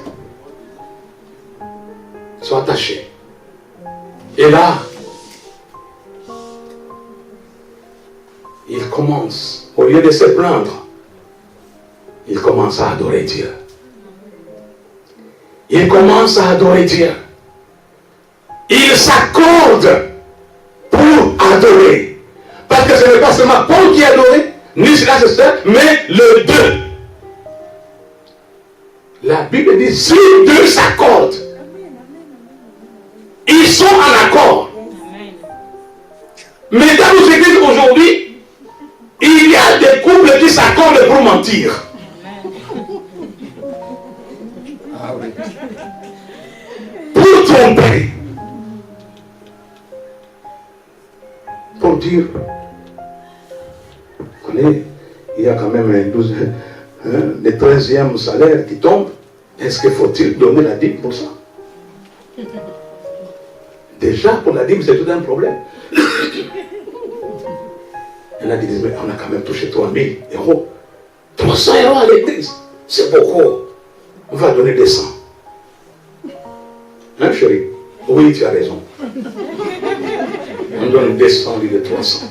D: Ils sont attachés. Et là, ils commencent, au lieu de se plaindre, ils commencent à adorer Dieu. Ils commencent à adorer Dieu. Ils s'accordent pour adorer. Parce que ce n'est pas seulement Paul qui adorait, ni Silas, mais les deux. La Bible dit, si deux s'accordent, ils sont en accord. Mais dans nos églises aujourd'hui, il y a des couples qui s'accordent pour mentir. Pour tromper. Pour dire, vous connaissez, il y a quand même le 13e salaire qui tombe. Est-ce qu'il faut-il donner la dîme pour ça? Déjà, pour la dîme, c'est tout un problème. Il y en a qui disent, mais on a quand même touché 3000 euros. 300 euros à l'église, c'est beaucoup. On va donner 200. Hein, chérie? Oui, tu as raison. On donne 200 au lieu de 300.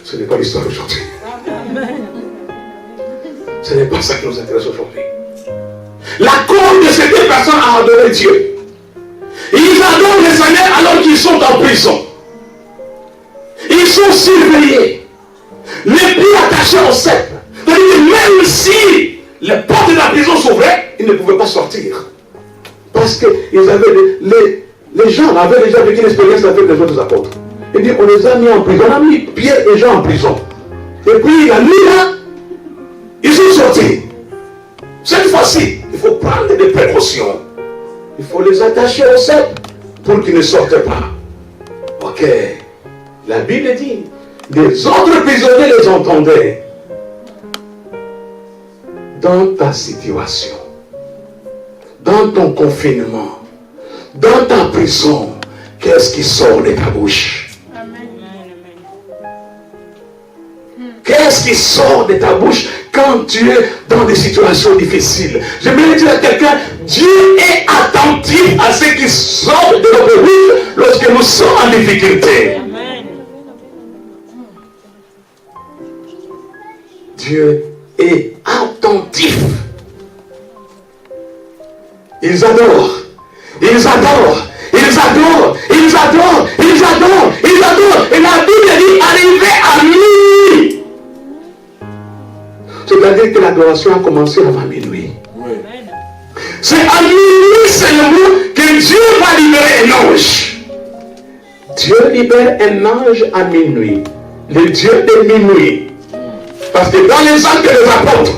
D: Ce n'est pas l'histoire aujourd'hui. Ce n'est pas ça qui nous intéresse aujourd'hui. L'accord de ces deux personnes à adorer Dieu. Ils adorent le Seigneur alors qu'ils sont en prison. Ils sont surveillés. Les pieds attachés au cep. C'est-à-dire même si les portes de la prison s'ouvraient, ils ne pouvaient pas sortir. Parce que les gens avaient déjà vécu l'expérience avec les autres apôtres. Il dit, on les a mis en prison. On a mis Pierre et Jean en prison. Et puis la nuit là, ils sont sortis. Cette fois-ci, il faut prendre des précautions. Il faut les attacher au cep pour qu'ils ne sortent pas. Ok. La Bible dit, les autres prisonniers les entendaient. Dans ta situation, dans ton confinement, dans ta prison, qu'est-ce qui sort de ta bouche? Qu'est-ce qui sort de ta bouche quand tu es dans des situations difficiles? J'aimerais dire à quelqu'un, Dieu est attentif à ce qui sort de notre bouche lorsque nous sommes en difficulté.
E: Amen.
D: Dieu est attentif. Ils adorent. Ils adorent. Ils adorent. Ils adorent. Ils adorent. Ils adorent. Et la Bible dit, arrivé à minuit. C'est-à-dire que l'adoration a commencé avant minuit. C'est à minuit seulement que Dieu va libérer un ange. Dieu libère un ange à minuit. Le Dieu de minuit. Parce que dans les actes des apôtres,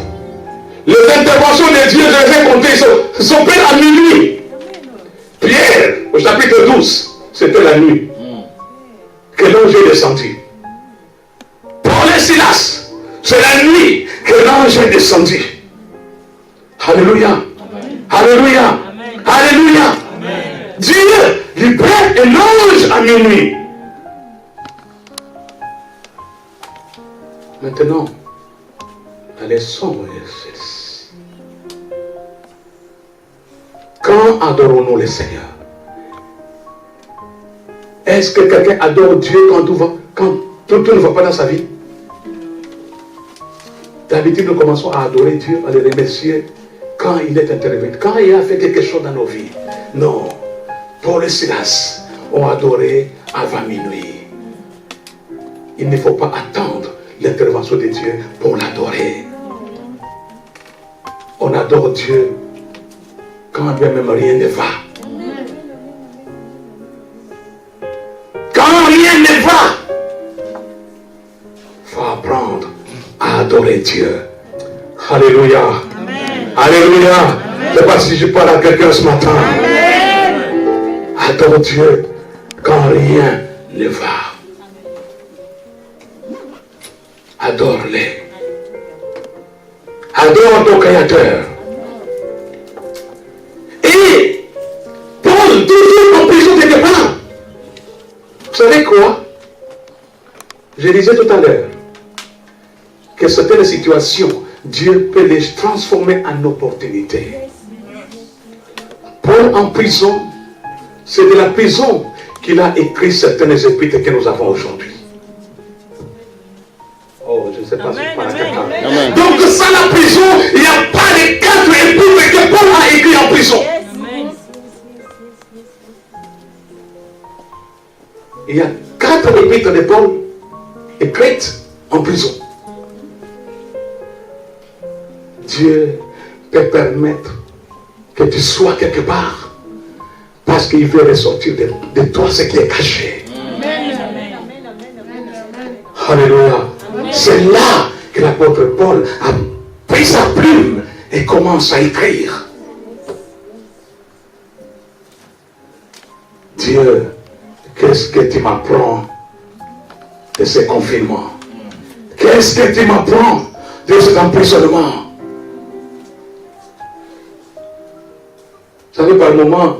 D: les interventions de Dieu, je les ai comptées, sont faites à minuit. Pierre, au chapitre 12, c'était la nuit que l'ange est descendu. Paul et Silas, c'est la nuit que l'ange est descendu. Alléluia. Alléluia.
E: Amen.
D: Alléluia.
E: Amen.
D: Dieu libère un ange à minuit. Maintenant, la leçon est celle-ci. Quand adorons-nous le Seigneur? Est-ce que quelqu'un adore Dieu quand tout ne va pas dans sa vie? D'habitude, nous commençons à adorer Dieu, à le remercier quand il est intervenu, quand il a fait quelque chose dans nos vies. Non. Paul et Silas ont adoré avant minuit. Il ne faut pas attendre l'intervention de Dieu pour l'adorer. On adore Dieu quand bien même rien ne va. Quand rien ne va, il faut apprendre à adorer Dieu. Alléluia.
E: Amen.
D: Alléluia. Je ne sais pas si je parle à quelqu'un ce matin.
E: Amen.
D: Adore Dieu quand rien ne va. Adore-les. Adore ton Créateur. Et Paul, toujours en prison quelque part. Vous savez quoi? Je disais tout à l'heure que certaines situations, Dieu peut les transformer en opportunités. Paul en prison, c'est de la prison qu'il a écrit certaines épîtres que nous avons aujourd'hui. Oh, je ne sais pas si je parle à quelqu'un. Donc, sans la prison, il n'y a pas de 4 épîtres que Paul a écrit en prison. Il y a 4 épîtres de Paul écrites en prison. Dieu peut permettre que tu sois quelque part parce qu'il veut ressortir de toi ce qui est caché. Alléluia. C'est là que l'apôtre Paul a pris sa plume et commence à écrire. Dieu, qu'est-ce que tu m'apprends de ce confinement? Qu'est-ce que tu m'apprends de cet emprisonnement? Vous savez, par moment,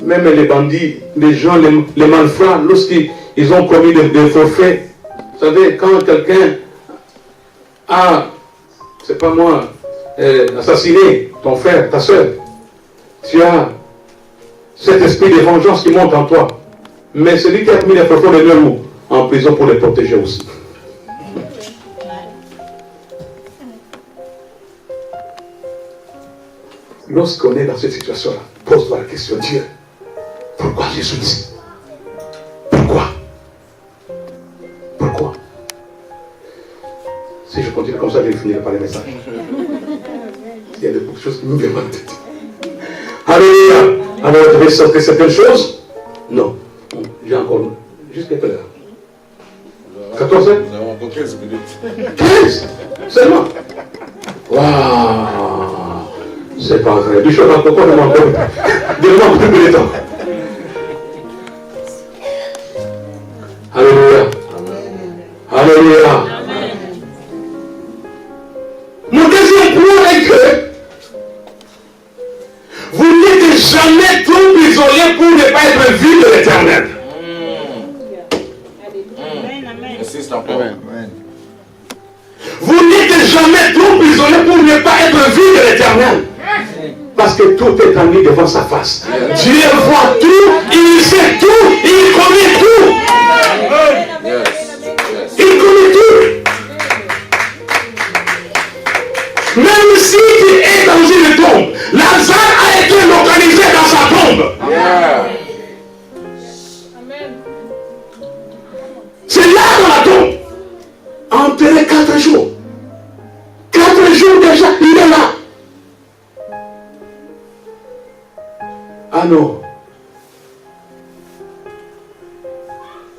D: même les bandits, les gens, les malfrats, lorsqu'ils ont commis des forfaits, vous savez, quand quelqu'un a, c'est pas moi, assassiné ton frère, ta soeur, tu as cet esprit de vengeance qui monte en toi. Mais celui qui a commis les forfaits de l'homme en prison pour les protéger aussi. Lorsqu'on est dans cette situation-là, pose-toi la question, Dieu, pourquoi je suis ici? Pourquoi? Pourquoi? Si je continue comme ça, je vais finir par les messages. Il y a beaucoup de choses qui nous viennent en tête. Alléluia. Alors, tu veux sortir certaines choses? Non. J'ai encore jusqu'à quelle heure? 14 heures?
C: Nous avons encore 15 minutes.
D: 15 seulement? Waouh! C'est pas vrai. Bishop, pourquoi on demande plus de temps? Alléluia. Alléluia. Mon deuxième point est que vous n'êtes jamais trop prisonnier pour ne pas être vu de l'Éternel.
C: Insiste encore.
D: Vous n'êtes jamais trop prisonnier pour ne pas être vu de l'Éternel. Parce que tout est en lui devant sa face. Dieu voit tout, il sait tout, il connaît tout. Il connaît tout. Même si tu es dans une tombe, Lazare a été localisé dans sa tombe. C'est là dans la tombe. Enterré 4 jours. 4 jours déjà, il est là. Ah non.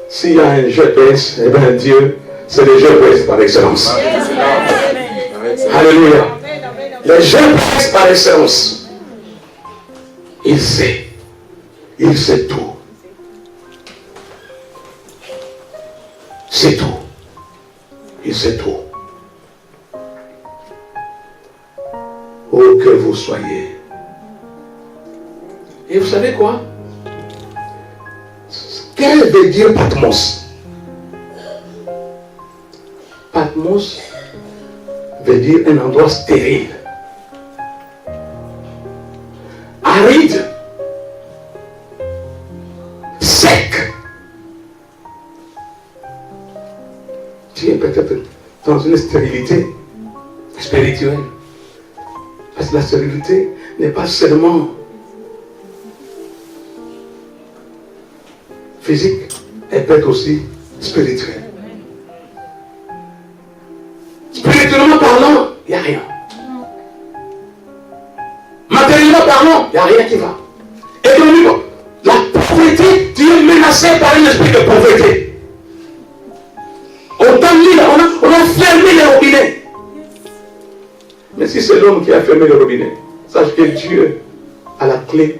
D: S'il y a un GPS, eh bien Dieu, c'est le GPS par excellence. Alléluia. Le GPS par excellence. Il sait. Il sait tout. C'est tout. Il sait tout. Où que vous soyez. Et vous savez quoi? Quel veut dire Patmos? Patmos veut dire un endroit stérile. Aride. Sec. Tu es peut-être dans une stérilité spirituelle. Parce que la stérilité n'est pas seulement physique, elle peut être aussi spirituelle. Spirituellement parlant, il n'y a rien. Matériellement parlant, il n'y a rien qui va. Économiquement, la pauvreté, tu es menacé par un esprit de pauvreté. On t'a mis là, on a fermé les robinets. Mais si c'est l'homme qui a fermé le robinet, sache que Dieu a la clé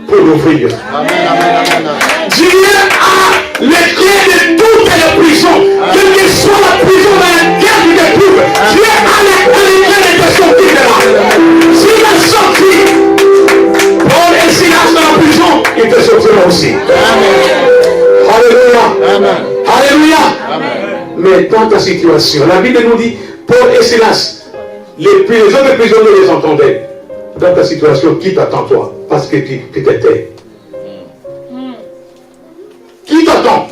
D: pour l'ouvrir. Dieu a les clés de toutes les prisons. Quelle que soit la prison dans laquelle tu te trouves, Dieu a les clés de te sortir. Mais dans ta situation, la Bible nous dit, Paul et Silas, les autres prisonniers les entendaient. Dans ta situation, qui t'attend toi? Parce que tu t'étais. Qui t'attend?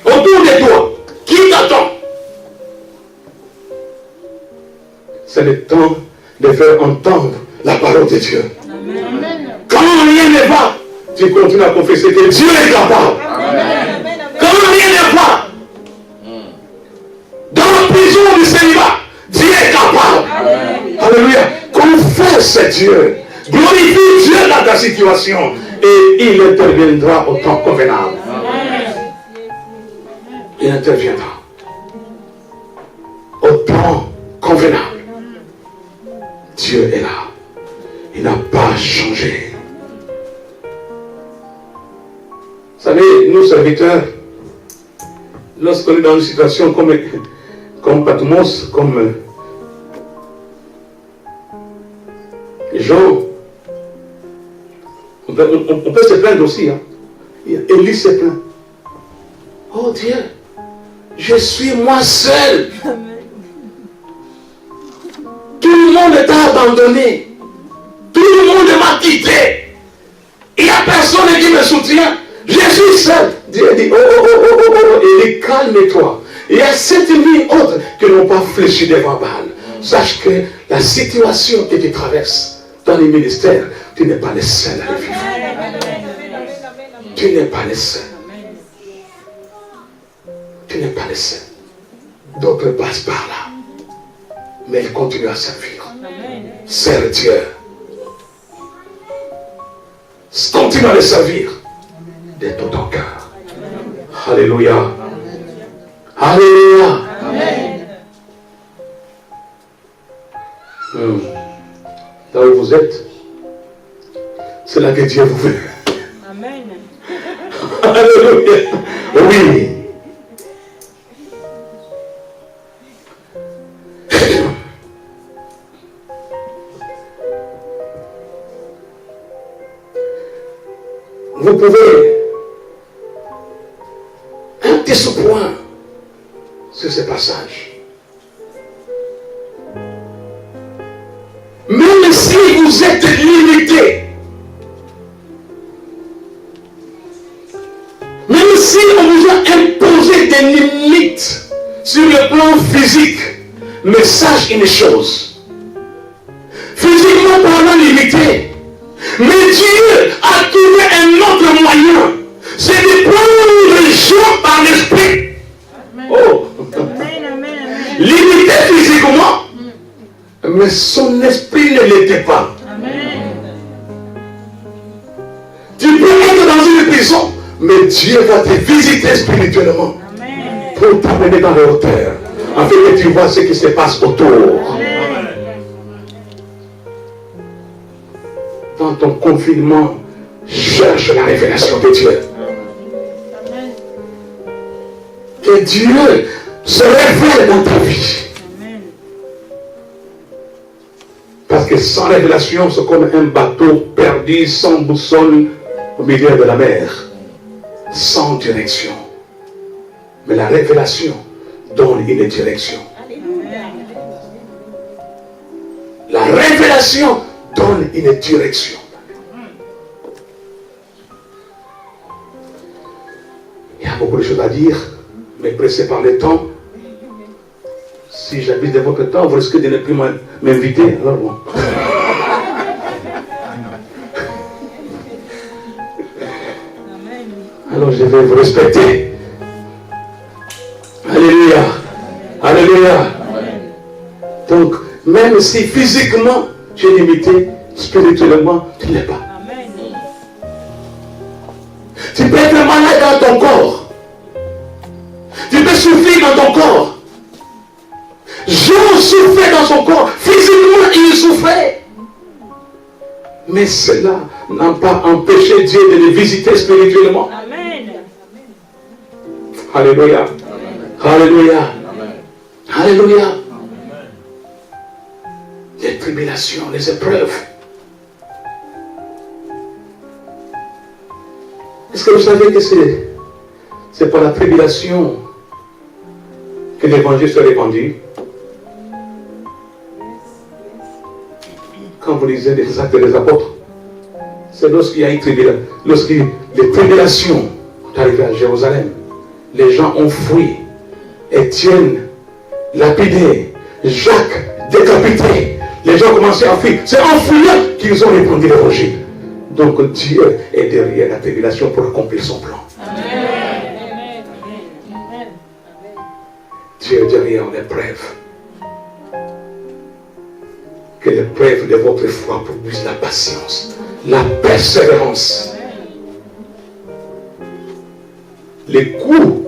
D: Autour de toi, qui t'attend? C'est le temps de faire entendre la parole de Dieu. Amen. Quand rien ne va, tu continues à confesser que Dieu est capable. Amen. Quand rien ne va, dans la prison du célibat, Dieu est capable. Amen. Alléluia. Confesse Dieu. Glorifie Dieu dans ta situation. Et il interviendra au temps convenable. Amen. Il interviendra au temps convenable. Dieu est là. Il n'a pas changé. Vous savez, nous serviteurs, lorsqu'on est dans une situation comme Patmos, comme Jean, on peut se plaindre aussi. Hein. Élie se plaint. Oh Dieu, je suis moi seul. Tout le monde t'a abandonné. Tout le monde m'a quitté. Il n'y a personne qui me soutient. Je suis seul. Dieu dit, Élie, calme-toi. Il y a 7000 autres qui n'ont pas fléchi devant Baal. Sache que la situation que tu traverses dans les ministères, tu n'es pas le seul à le vivre. Tu n'es pas le seul. Tu n'es pas le seul. D'autres passent par là. Mais ils continuent à servir. Sers Dieu. Continue à le servir de tout ton cœur. Alléluia. Alléluia. Là où vous êtes, c'est là que Dieu vous veut.
E: Amen.
D: Alléluia. Oui. Vous pouvez un petit sous-point sur ce passage. Même si vous êtes limité, même si on vous a imposé des limites sur le plan physique, mais sache une chose. Physiquement parlant limité, mais Dieu a trouvé un autre moyen. C'est de prendre les gens par l'esprit. Oh! Limité physiquement, mais son esprit ne l'était pas. Tu peux être dans une prison, mais Dieu va te visiter spirituellement pour t'amener dans les hauteurs, afin que tu vois ce qui se passe autour. Dans ton confinement, cherche la révélation de Dieu. Que Dieu se révèle dans ta vie. Parce que sans révélation, c'est comme un bateau perdu, sans boussole, au milieu de la mer, sans direction. Mais la révélation donne une direction. La révélation donne une direction. Il y a beaucoup de choses à dire, mais pressé par le temps. Si j'abuse de votre temps, vous risquez de ne plus m'inviter. Alors bon. Alors je vais vous respecter. Alléluia. Alléluia. Donc, même si physiquement tu es limité, spirituellement, tu ne l'es pas. Tu peux être malade dans ton corps. Tu peux souffrir dans ton corps. Jean souffrait dans son corps. Physiquement, il souffrait. Mais cela n'a pas empêché Dieu de le visiter spirituellement.
E: Amen.
D: Alléluia. Alléluia. Alléluia. Les tribulations, les épreuves. Est-ce que vous savez que c'est c'est par la tribulation que l'évangile se répandit. Quand vous lisez les actes des apôtres, c'est lorsqu'il y a une tribulation, lorsque les tribulations sont arrivées à Jérusalem, les gens ont fui. Étienne, lapidé, Jacques, décapité. Les gens ont commencé à fuir. C'est en fuyant qu'ils ont répandu l'évangile. Donc Dieu est derrière la tribulation pour accomplir son plan.
E: Amen.
D: Dieu est derrière l'épreuve. Que l'épreuve de votre foi produise la patience, la persévérance. Les coûts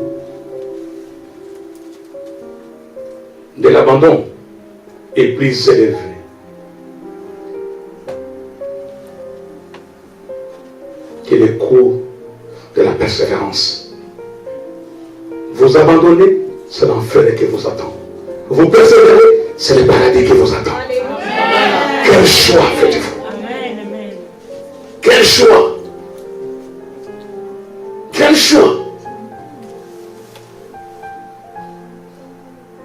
D: de l'abandon est plus élevé. Que les coûts de la persévérance. Vous abandonnez, c'est l'enfer qui vous attend. Vous persévérez, c'est le paradis qui vous attend. Quel choix faites-vous? Quel choix? Quel choix?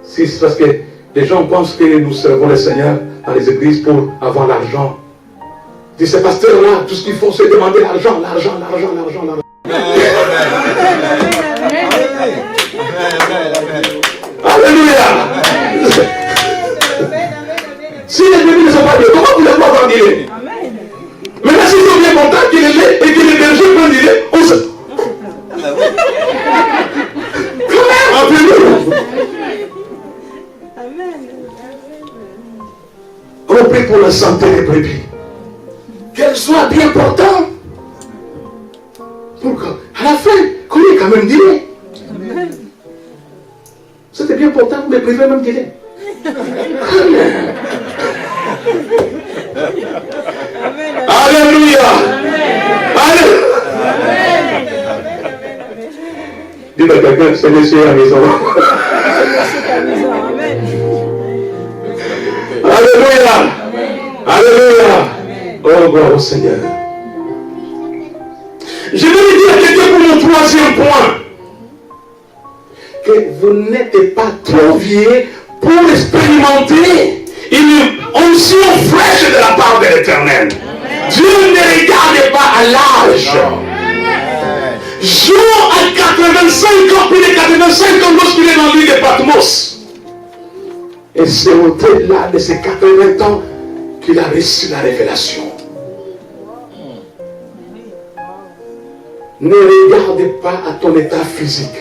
D: Si c'est parce que les gens pensent que nous servons le Seigneur dans les églises pour avoir l'argent. Dis, ces pasteurs-là, tout ce qu'ils font, c'est demander l'argent. Alléluia. Si les bébés ne sont pas bien, comment vous les pouvez avoir d'îler? Maintenant, s'ils sont bien contents qu'ils les lait et que les bergers prennent d'îler, on se... On prie pour la santé des brebis. Qu'elles soient bien portantes. Pourquoi? À la fin, qu'on ait quand même d'îler. C'était bien portant, mais privé même d'îler. Alléluia. Dites à quelqu'un, c'est monsieur à la maison. Alléluia. Alléluia. Oh, gloire au Seigneur. Je vais lui dire à quelqu'un pour mon troisième point. Que vous n'êtes pas trop vieux pour expérimenter une onction fraîche de la part de l'Éternel. Dieu ne regarde pas à l'âge. Jean a 85 ans, plus de 85 ans lorsqu'il est dans l'île de Patmos. Et c'est au-delà de ses 80 ans qu'il a reçu la révélation. Ne regarde pas à ton état physique.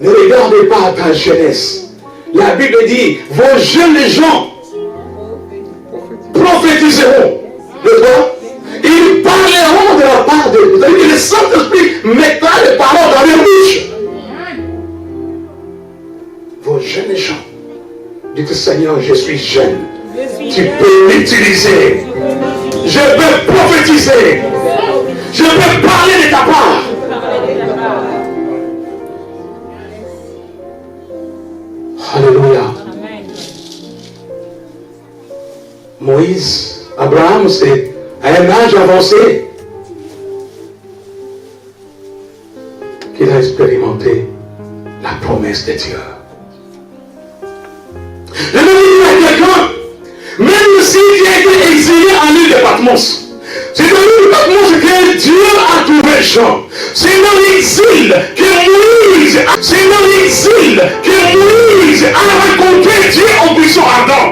D: Ne regarde pas à ta jeunesse. La Bible dit, vos jeunes gens prophétiseront. De quoi? Ils parleront de la part de Dieu. C'est-à-dire que le Saint-Esprit mettra les paroles dans les bouches. Vos jeunes gens. Dites, Seigneur, je suis jeune. Tu peux m'utiliser. Je peux prophétiser. Je peux parler de ta part. Alléluia. Moïse, Abraham, c'est à un âge avancé qu'il a expérimenté la promesse de Dieu. Je vais dire à quelqu'un, même si tu as été exilé en l'île de Patmos, c'est dans l'île de Patmos que Dieu a trouvé Jean. C'est dans l'exil que Moïse, a rencontré Dieu en buisson ardent.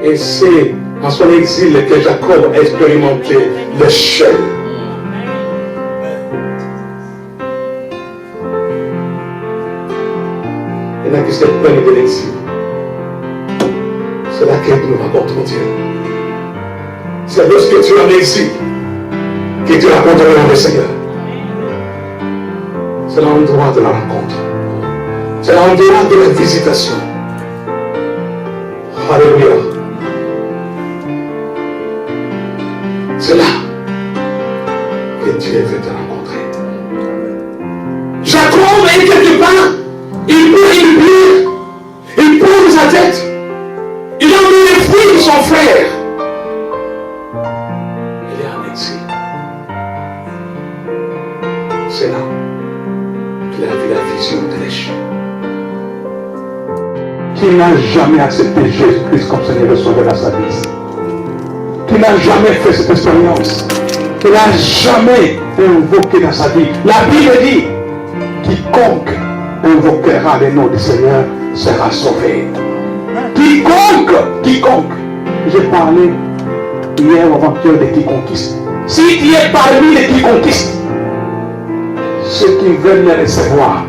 D: Et c'est dans son exil que Jacob a expérimenté l'échelle. Il y en a qui se plaignent de l'exil. C'est là que nous rencontrons Dieu. C'est lorsque tu es en exil que tu rencontreras le Seigneur. C'est l'endroit de la rencontre. C'est l'endroit de la visitation. Alléluia. C'est là que Dieu veut te rencontrer. Jacob est quelque part. Il pose sa tête. Il a envie de fuir son frère. Il est en exil. c'est là qu'il a vu la vision de l'échec. Qui n'a jamais accepté Jésus-Christ comme Seigneur et Sauveur dans sa vie. Qui n'a jamais fait cette expérience. Qui n'a jamais invoqué dans sa vie. La Bible dit, quiconque invoquera le nom du Seigneur sera sauvé. Quiconque. J'ai parlé hier ou avant-hier de qui conquiste. Si tu es parmi les qui conquistent, ceux qui veulent les recevoir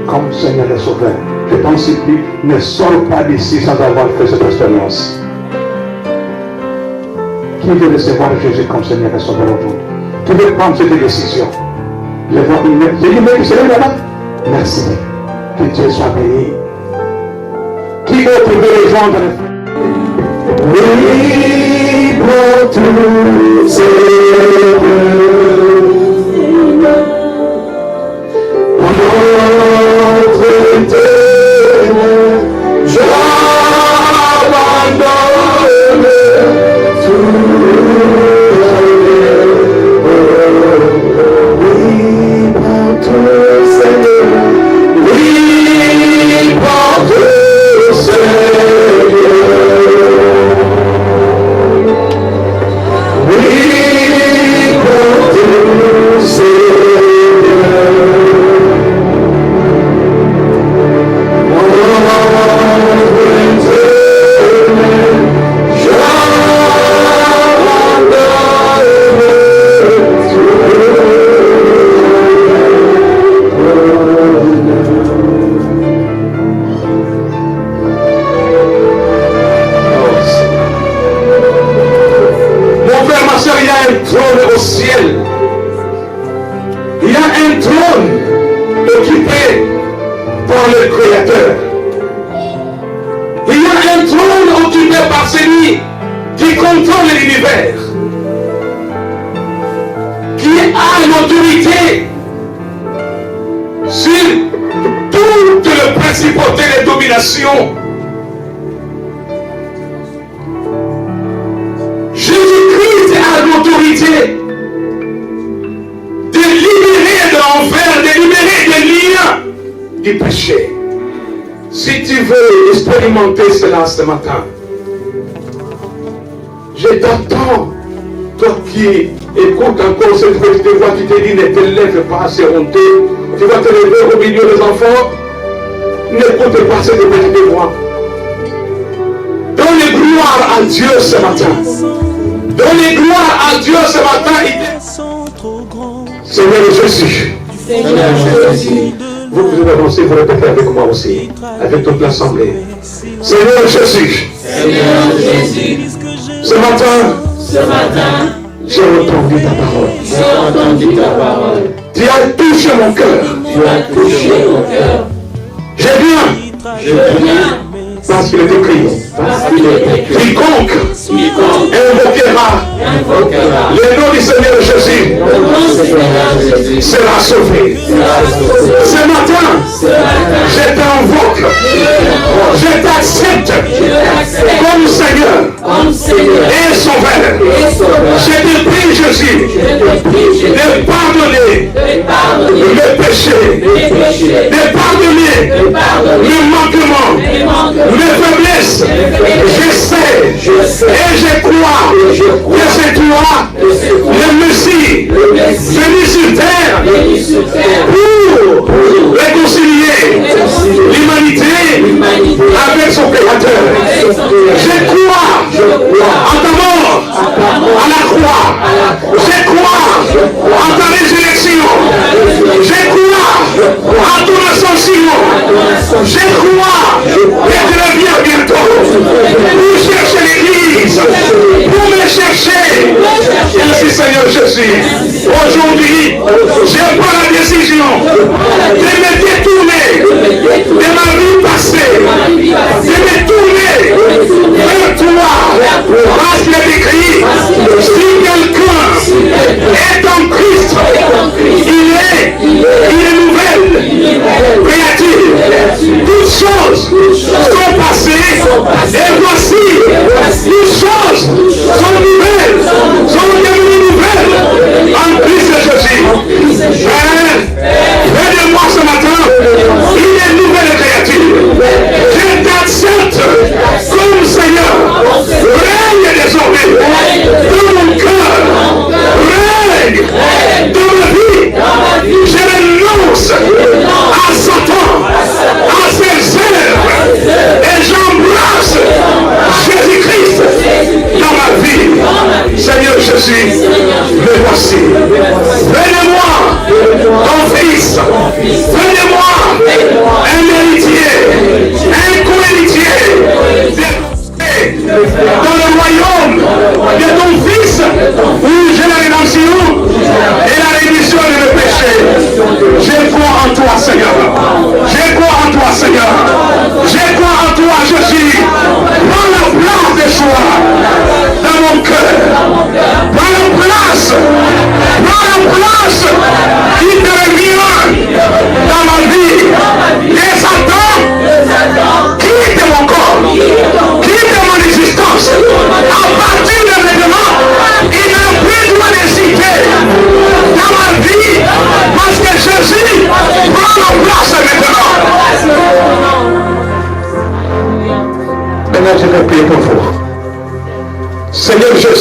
D: comme Seigneur et Sauveur, je t'en supplie, ne sors pas d'ici sans avoir fait cette expérience. Qui veut recevoir Jésus comme Seigneur et Sauveur aujourd'hui? Qui veut prendre cette décision? Je vois une main. J'ai une main qui se lève là-bas. Merci. Que Dieu soit béni. Qui d'autre veut rejoindre les frères? Oui, pour tous ces Jésus-Christ a l'autorité de libérer de l'enfer, de libérer des liens du péché. Si tu veux expérimenter cela ce matin, je t'attends, toi qui écoutes encore cette petite voix qui te dit ne te lève pas, c'est honteux, tu vas te lever au milieu des enfants, n'écoute pas cette petite voix. Donne gloire à Dieu ce matin. Donne gloire à Dieu ce matin. Seigneur Jésus.
A: Seigneur Jésus.
D: Vous pouvez avancer, vous répétez avec moi aussi, avec toute l'assemblée. Seigneur Jésus.
A: Seigneur Jésus.
D: Ce matin, j'ai entendu ta parole. Tu as touché mon cœur. Je viens. Parce qu'il est écrit. Quiconque invoquera le nom du Seigneur Jésus sera sauvé. Ce matin, je t'invoque, je t'accepte comme Seigneur et Sauveur. Je te prie, Jésus, de pardonner le péché, de pardonner le manquement, mes faiblesses. Je sais et je crois que c'est toi, le Messie, venu sur terre pour réconcilier l'humanité avec son Créateur. Je crois en ta mort à la croix. Je crois en ta résurrection. Je crois en ton ascension. Je crois que tu reviens bientôt pour chercher l'Église, pour me chercher. Merci Seigneur Jésus. Aujourd'hui, je prends la décision de me détourner de ma vie passée, de me tourner vers toi, parce qu'il est écrit, si quelqu'un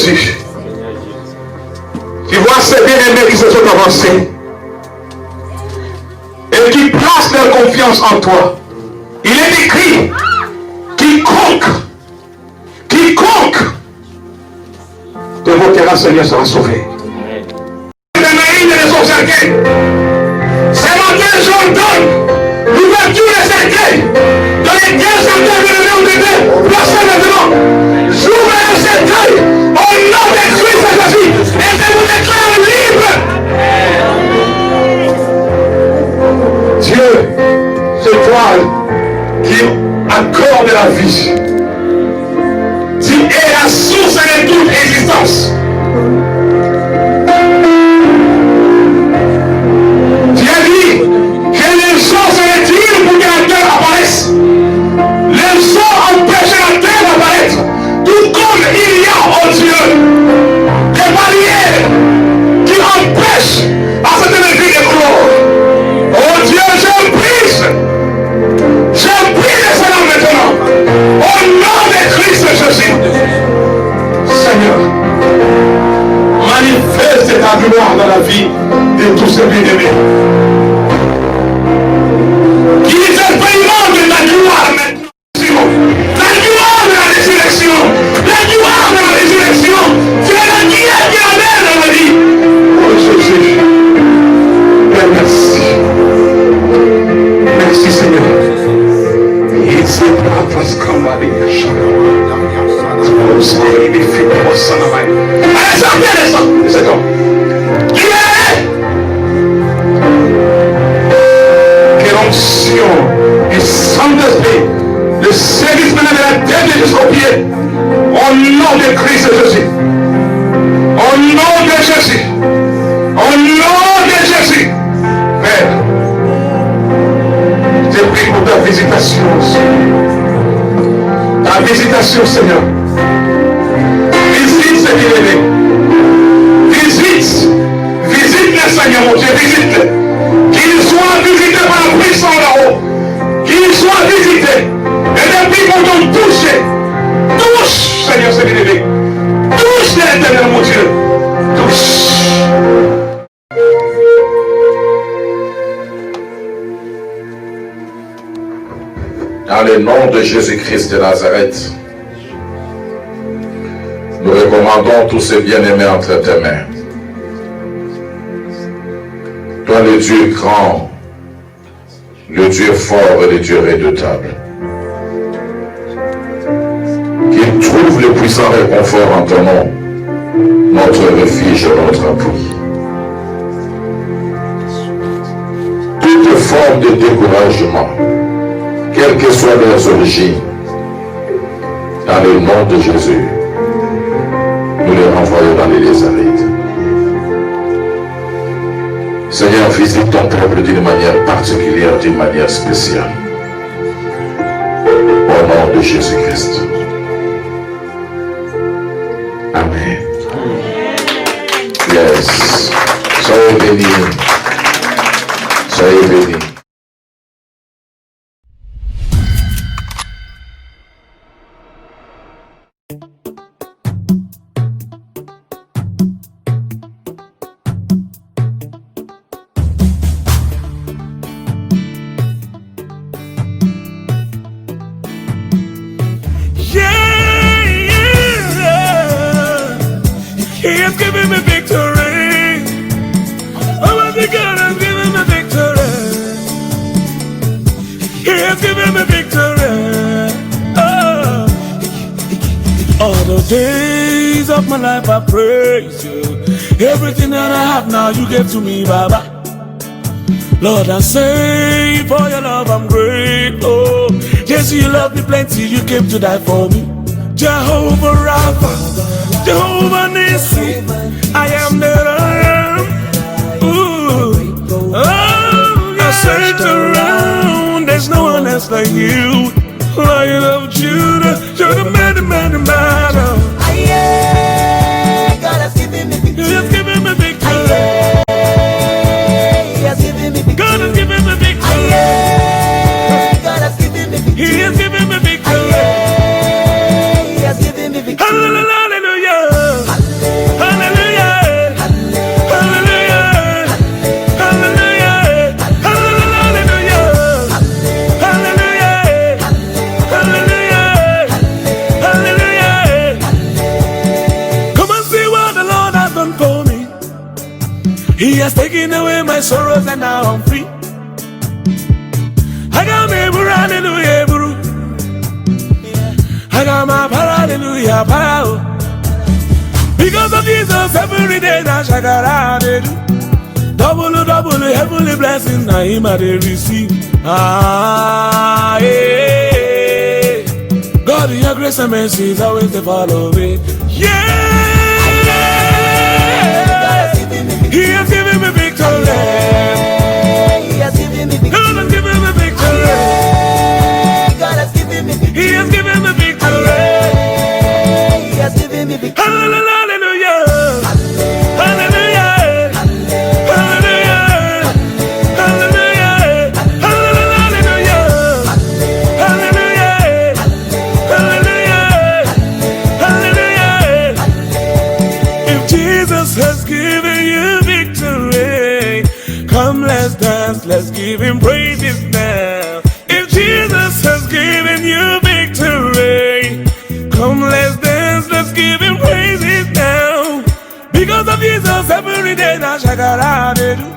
D: Jésus. Tu vois ces bien-aimés qui se sont avancés et qui placent leur confiance en toi. Il est écrit, quiconque dévoquera Seigneur sera sauvé. C'est mon Dieu, j'ordonne l'ouverture des cercueils. Dans les 15 cercueils de l'Union de Dieu, placez maintenant. J'ouvre un cercueil au nom de Christ Jésus et je vous déclare libre. Dieu, c'est toi qui accorde la vie. Tu es la source de toute existence. Tu as dit que les gens se retirent pour que la terre apparaisse. Les gens empêchent la terre d'apparaître. Tout comme il y a, oh Dieu, des barrières qui empêchent à cette vie de gloire. Oh Dieu, je brise cela maintenant. Au nom de Christ Jésus. Seigneur, manifeste ta gloire dans la vie de tous ces bien-aimés. Qu'ils expérimentent ta gloire maintenant. La gloire de la résurrection. La gloire de la résurrection. C'est la gloire qui amène dans la vie. Oh Jésus. Merci. Merci Seigneur. Que l'onction du Saint-Esprit, le service maintenant de la tête jusqu'au pied, au nom de Christ Jésus, au nom de Jésus, au nom de Jésus, Père, je prie pour ta visitation, Seigneur. Visite ces bien-aimés. Visite les Seigneur, mon Dieu, visite-les. Qu'ils soient visités par la puissance là-haut. Qu'ils soient visités. Et depuis qu'on t'ont touché, touche, Seigneur, ces bien-aimés. Touche l'Éternel, mon Dieu. Touche.
C: Dans le nom de Jésus-Christ de Nazareth, nous recommandons tous ces bien-aimés entre tes mains. Toi, le Dieu grand, le Dieu fort et le Dieu redoutable, qu'il trouve le puissant réconfort en ton nom, notre refuge et notre appui. Toute forme de découragement, quelles que soient leurs origines, dans le nom de Jésus, nous les renvoyons dans les lieux arides. Seigneur, visite ton peuple d'une manière particulière, d'une manière spéciale. Au nom de Jésus-Christ. Amen. Yes. Soyez bénis. Soyez bénis.
A: Days of my life I praise you. Everything that I have now you gave to me, Baba. Lord, I say for your love I'm grateful. Yes, you love me plenty, you came to die for me. Jehovah Rapha, Jehovah Nissi, I am that I am. Ooh, oh, I searched around, there's no one else like you. Lion of Judah, you're the man,
F: God has given me victory.
A: He has given me victory.
F: He has given me victory.
A: God has given me victory.
F: God has given me victory.
A: He has given me victory.
F: He has given me victory.
A: Hallelujah. has taken away my sorrows and now I'm free. I got me hallelujah, bro. I got my hallelujah, power. Because of Jesus, every day now shakara they do. Double heavenly blessings now him I they receive. Ah, yeah. God, in your grace and mercy is always to follow me. Yeah. He has given me victory.
F: He has given me victory.
A: God has given me victory.
F: God has given me victory.
A: He has given me victory.
F: He has given me victory.
A: Hallelujah. Hallelujah. Hallelujah. Hallelujah. Hallelujah. Hallelujah. Hallelujah. Hallelujah. If Jesus has given you victory, come let's dance, let's give him praises now. If Jesus has given you victory, come let's dance, let's give him praises now. Because of Jesus, every day now shakara they do.